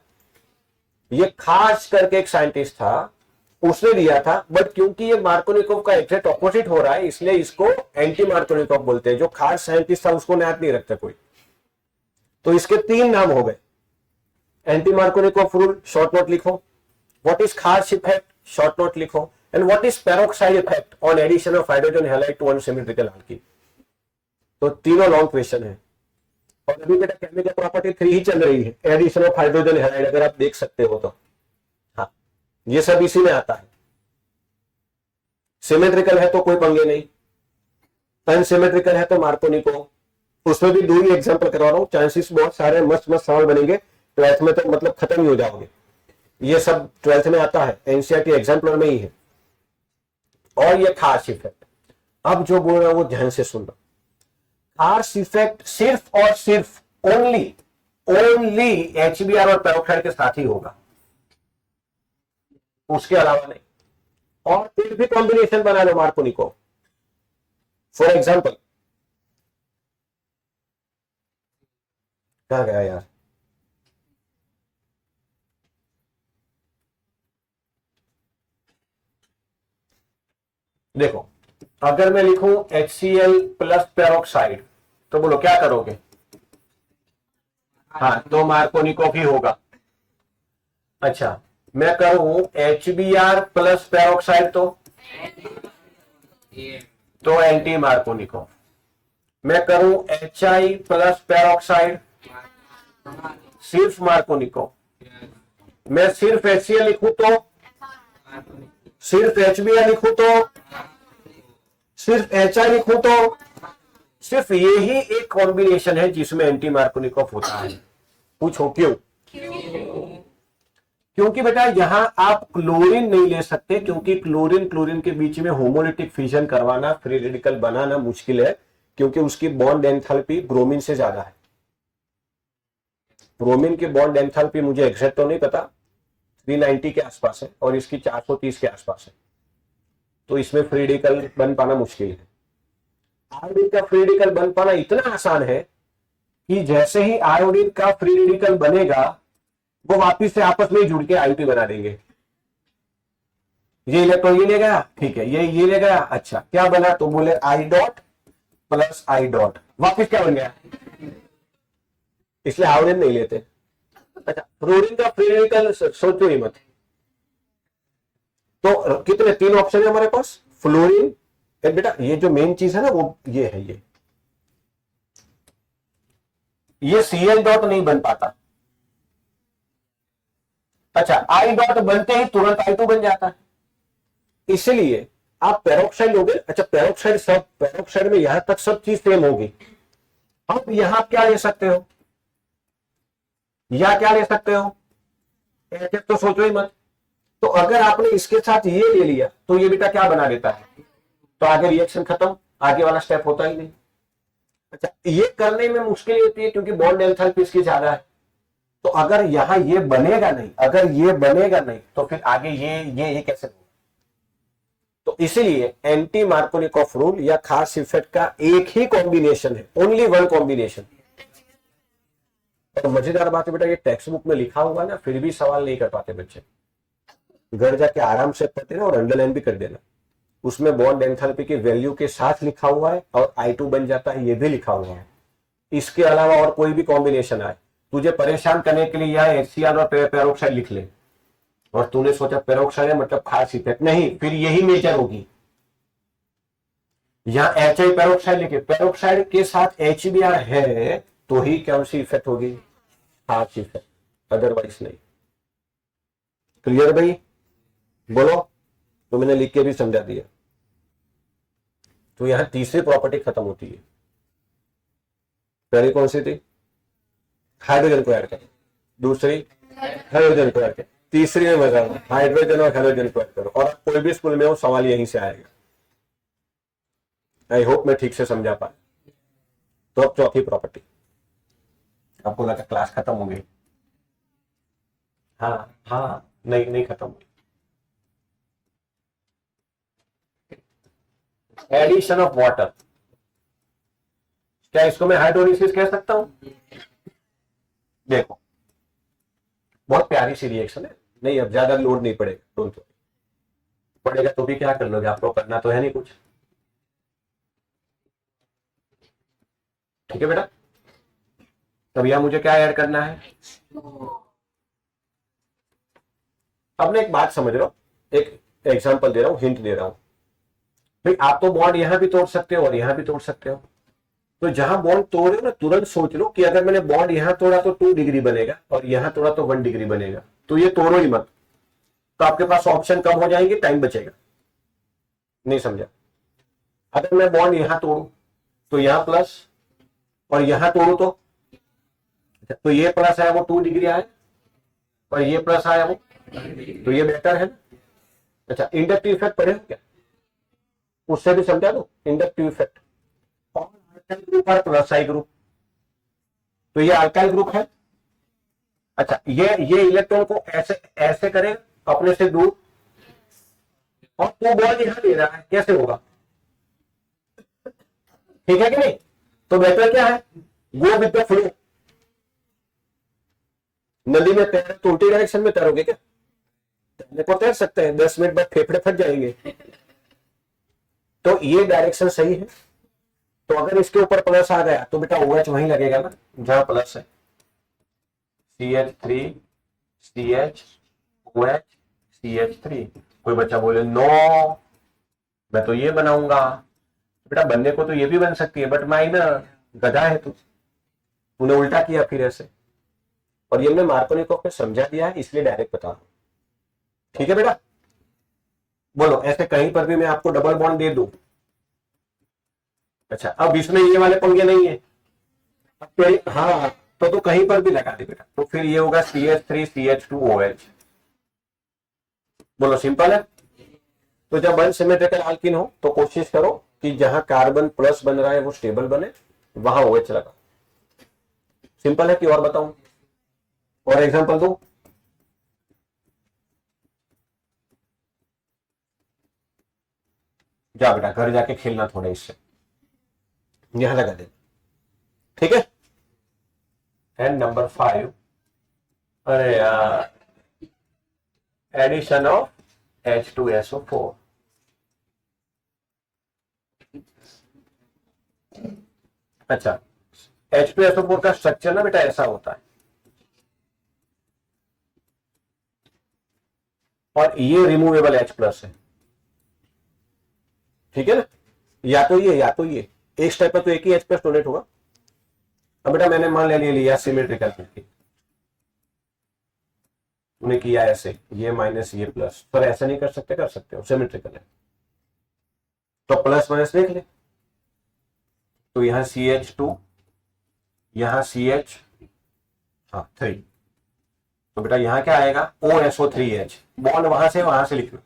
ये खास करके एक साइंटिस्ट था उसने दिया था, बट क्योंकि ये मार्कोनिकॉफ का एग्जैक्ट ऑपोजिट हो रहा है इसलिए इसको एंटी मार्कोनिकॉफ बोलते हैं। जो खास साइंटिस्ट था उसको याद नहीं रखता कोई। तो इसके 3 नाम हो गए, anti Markovnikov rule short note लिखो, what is Kharasch effect short note लिखो, and what is peroxide effect on addition of hydrogen halide to unsymmetrical alkene. तो तीनों लॉन्ग क्वेश्चन है, और अभी बेटा केमिकल प्रॉपर्टी 3 ही चल रही है, एडिशन ऑफ हाइड्रोजन हैलाइड, अगर आप देख सकते हो तो। हाँ, ये सब इसी में आता है। सिमेट्रिकल है तो कोई पंगे नहीं, अनसिमेट्रिकल है तो मार्कोनिकॉफ, उसमें भी 2 ही एग्जांपल करवा रहा हूं, चांसेस बहुत सारे, मस्त मस्त सवाल बनेंगे 12th में, तो मतलब खत्म ही हो जाओगे। ये सब 12th में आता है, एनसीईआरटी एग्जाम्पलर में ही है। और ये खास इफेक्ट, अब जो बोल रहा हूं वो ध्यान से सुनना। खास इफेक्ट सिर्फ और सिर्फ ओनली HBr और पेरोक्साइड के साथ ही होगा, उसके अलावा नहीं। और फिर भी कॉम्बिनेशन बना लो मार्कोनिकॉफ। फॉर एग्जाम्पल, कहां गया यार, देखो अगर मैं लिखूं HCl प्लस पेरोक्साइड तो बोलो क्या करोगे, हाँ तो मार्कोनिकॉफ ही होगा। अच्छा, मैं करूं HBr प्लस पेरोक्साइड तो एंटी मार्कोनिकॉफ। मैं करूं HI प्लस पेरोक्साइड, सिर्फ मार्कोनिकॉफ। मैं सिर्फ HCl लिखूं तो, सिर्फ HBr लिखूं तो, सिर्फ HI लिखूं तो, सिर्फ यही एक कॉम्बिनेशन है जिसमें एंटी मार्कोनिकॉफ होता है। पूछो क्यों? क्योंकि बेटा यहां आप क्लोरीन नहीं ले सकते, क्योंकि क्लोरीन के बीच में होमोलिटिक फिजन करवाना, फ्री रेडिकल बनाना मुश्किल है, क्योंकि उसकी बॉन्ड एंथैल्पी ब्रोमीन से ज्यादा है। ब्रोमीन की बॉन्ड एंथैल्पी मुझे एग्जैक्ट तो नहीं पता, 390 के आसपास है और इसकी 430 के आसपास है, तो इसमें फ्री रेडिकल बन पाना मुश्किल है। आयोडीन का फ्री रेडिकल बन पाना इतना आसान है कि जैसे ही आयोडीन का फ्री रेडिकल बनेगा वो वापिस से आपस में जुड़ के आईटी बना देंगे। ये इलेक्ट्रॉन ये ले गया, ठीक है, ये ले गया, अच्छा क्या बना, तो बोले I dot plus I dot, वापिस क्या बन गया, इसलिए आयोडीन नहीं लेते। अच्छा, फ्लोरीन का फ्री रेडिकल सोचो ही मत। तो कितने 3 ऑप्शन है हमारे पास, फ्लोरीन, बेटा ये जो मेन चीज है ना वो ये है, ये Cl डॉट नहीं बन पाता। अच्छा, आई डॉट बनते ही तुरंत I2 बन जाता है, इसलिए आप पेरोक्साइड लोगे। अच्छा, पेरोक्साइड में यहां तक सब चीज सेम होगी। अब यहां क्या ले सकते हो, या क्या ले सकते हो, HF तो सोचो ही मत। तो अगर आपने इसके साथ ये ले लिया तो ये बेटा क्या बना देता है, तो आगे रिएक्शन खत्म, आगे वाला स्टेप होता ही नहीं। अच्छा, ये करने में मुश्किल होती है क्योंकि बॉन्ड एंथैल्पी इसकी ज्यादा है। तो अगर यहां ये बनेगा नहीं, अगर ये बनेगा नहीं तो फिर आगे ये कैसे होगा। तो इसीलिए एंटी मार्कोनिकॉफ रूल या खास इफेक्ट का एक ही कॉम्बिनेशन है, ओनली वन कॉम्बिनेशन। तो मजेदार बात है बेटा, ये टेक्स्ट बुक में लिखा हुआ ना, फिर भी सवाल नहीं कर पाते बच्चे। घर जाके आराम से पढ़ते ना और अंडरलाइन भी कर देना, उसमें बॉन्ड एंथैल्पी की वैल्यू के साथ लिखा हुआ है और I2 बन जाता है, ये भी लिखा हुआ है। इसके अलावा और कोई भी कॉम्बिनेशन आए तुझे परेशान करने के लिए, या HCl और पेरोक्साइड लिख ले और तूने सोचा पेरोक्साइड है मतलब खास इफेक्ट, नहीं, फिर यही मेजर होगी। यहां एच आई पेरोक्साइड लिखे, पेरोक्साइड के साथ HBr है तो ही कौन सी इफेक्ट होगी, हार्श इफेक्ट, अदरवाइज नहीं। क्लियर भाई, बोलो। तो मैंने लिख के भी समझा दिया। तो यहां तीसरी प्रॉपर्टी खत्म होती है। पहली कौन सी थी, हाइड्रोजन को ऐड करो, दूसरी हाइड्रोजन को ऐड करो, तीसरी में मजा हाइड्रोजन और हाइड्रोजन को ऐड करो। और कोई भी स्कूल में हो सवाल यहीं से आएगा। आई होप मैं ठीक से समझा पाया। तो अब चौथी प्रॉपर्टी, आपको लगा क्लास खत्म हो गई, हाँ हाँ, नहीं नहीं खत्म हुई। एडिशन ऑफ वाटर, क्या इसको मैं हाइड्रोलिसिस कह सकता हूं? देखो बहुत प्यारी सी रिएक्शन है, नहीं अब ज्यादा लोड नहीं पड़ेगा, डोंट वरी। पड़ेगा तो भी क्या कर लोगे, आपको करना तो है नहीं कुछ। ठीक है बेटा, तब यहां मुझे क्या ऐड करना है। अब मैं एक बात समझ रहा हूं, एक एग्जांपल दे रहा हूं, हिंट दे रहा हूं। भाई आप तो बॉन्ड यहां भी तोड़ सकते हो और यहां भी तोड़ सकते हो। तो जहां बॉन्ड तोड़े ना तुरंत सोच लो कि अगर मैंने बॉन्ड यहां तोड़ा तो 2 डिग्री बनेगा और यहां तोड़ा तो 1 डिग्री बनेगा, तो ये तोड़ो ही मत। तो आपके पास ऑप्शन कम हो जाएंगे, टाइम बचेगा। नहीं समझा? अगर मैं बॉन्ड यहां तोड़ू तो यहां प्लस, और यहां तोड़ू तो ये प्लस है वो 2 डिग्री आए, और ये प्लस आया वो, तो ये बेटर है ना। अच्छा, इंडक्टिव इफेक्ट पढ़े हो क्या? उससे भी समझा दो इंडक्टिव इफेक्ट। ग्रुप और प्लस आई ग्रुप, तो ये अल्काइल ग्रुप है। अच्छा, ये इलेक्ट्रॉन को ऐसे ऐसे करे अपने से दूर, और वो बॉन्ड यहां दे रहा है, कैसे होगा? ठीक है कि नहीं? तो बेटर क्या है, गो विद द फ्लो। नदी में तैर तो उल्टी डायरेक्शन में तैरोगे क्या? तैरने को तैर सकते हैं, 10 मिनट बाद फेफड़े फट जाएंगे। तो ये डायरेक्शन सही है। तो अगर इसके ऊपर प्लस आ गया तो बेटा OH वहीं लगेगा ना जहां प्लस है। CH3 CH OH CH3। कोई बच्चा बोले नो मैं तो ये बनाऊंगा, बेटा बनने को तो ये भी बन सकती है, बट माइनर, गधा है तूने उल्टा किया फिर ऐसे। और ये मैं मार्कोनिकोव ने समझा दिया है, इसलिए डायरेक्ट बता रहा हूं। ठीक है बेटा, बोलो ऐसे कहीं पर भी मैं आपको डबल बॉन्ड दे दूं। अच्छा, अब इसमें ये वाले पंगे नहीं है। हाँ, तो कहीं पर भी लगा दे बेटा, तो फिर ये होगा CH3 CH2 OH। बोलो सिंपल है। तो जब अनसिमेट्रिकल अल्कीन हो तो कोशिश करो कि जहां कार्बन प्लस बन रहा है वो स्टेबल बने, वहां OH लगा। सिंपल है कि और बताऊं, और एग्जांपल दो। जा बेटा घर जाके खेलना थोड़ा इससे, यहां लगा दे। ठीक है। एंड नंबर 5, अरे यार, एडिशन ऑफ H2SO4। अच्छा, H2SO4 का स्ट्रक्चर ना बेटा ऐसा होता है, और ये रिमूवेबल H प्लस है। ठीक है ना, या तो ये या तो ये, एक स्टेप पर तो एक ही H प्लस डोनेट होगा। अब बेटा मैंने मान लिया सिमेट्रिकल करके, तूने किया ऐसे, ये माइनस ये प्लस, पर ऐसा नहीं कर सकते, कर सकते हो, सिमेट्रिकल है तो प्लस माइनस देख ले। तो यहां CH2, यहां CH, हाँ 3, तो बेटा यहां क्या आएगा OSO3H, बॉन्ड वहां से लिख लो।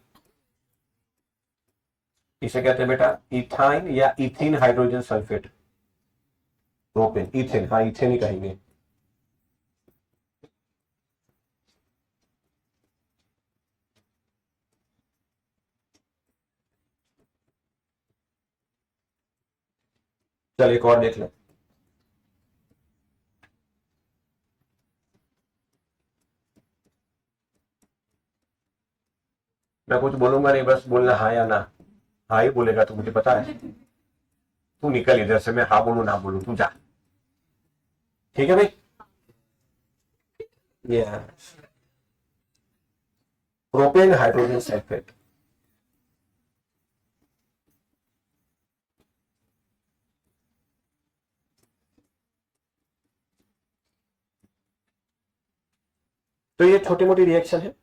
इसे कहते हैं बेटा इथाइन या इथिन हाइड्रोजन सल्फेट, प्रोपेन, इथेन, हाँ इथेन ही कहेंगे। चल एक और देख ले। मैं कुछ बोलूंगा नहीं, बस बोलना हाँ या ना। हाँ ही बोलेगा तो मुझे पता है। तू निकल इधर से, मैं हाँ बोलू ना बोलू, तू जा। ठीक है भाई, ये प्रोपेन हाइड्रोजन सल्फेट। तो ये छोटी मोटी रिएक्शन है,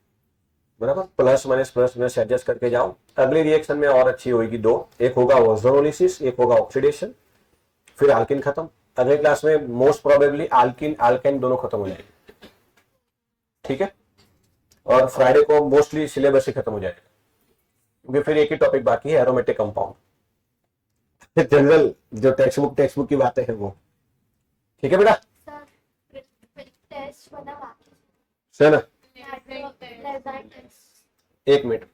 बराबर, प्लस माइनस एडजस्ट करके जाओ। अगली रिएक्शन में और अच्छी होगी दो, एक होगा ओजोनोलिसिस, एक होगा ऑक्सीडेशन, फिर आल्किन खत्म। अगले क्लास में मोस्ट प्रोबेबली आल्किन अल्केन दोनों खत्म हो जाएंगे, ठीक है। और फ्राइडे को मोस्टली सिलेबस ही खत्म हो जाएगा, क्योंकि फिर एक ही टॉपिक बाकी है, एरोमेटिक कंपाउंड, जनरल जो टेक्स्ट बुक की बातें हैं वो, ठीक है बेटा। टेस्ट वाला बाकी सही ना, है। एक मिनट,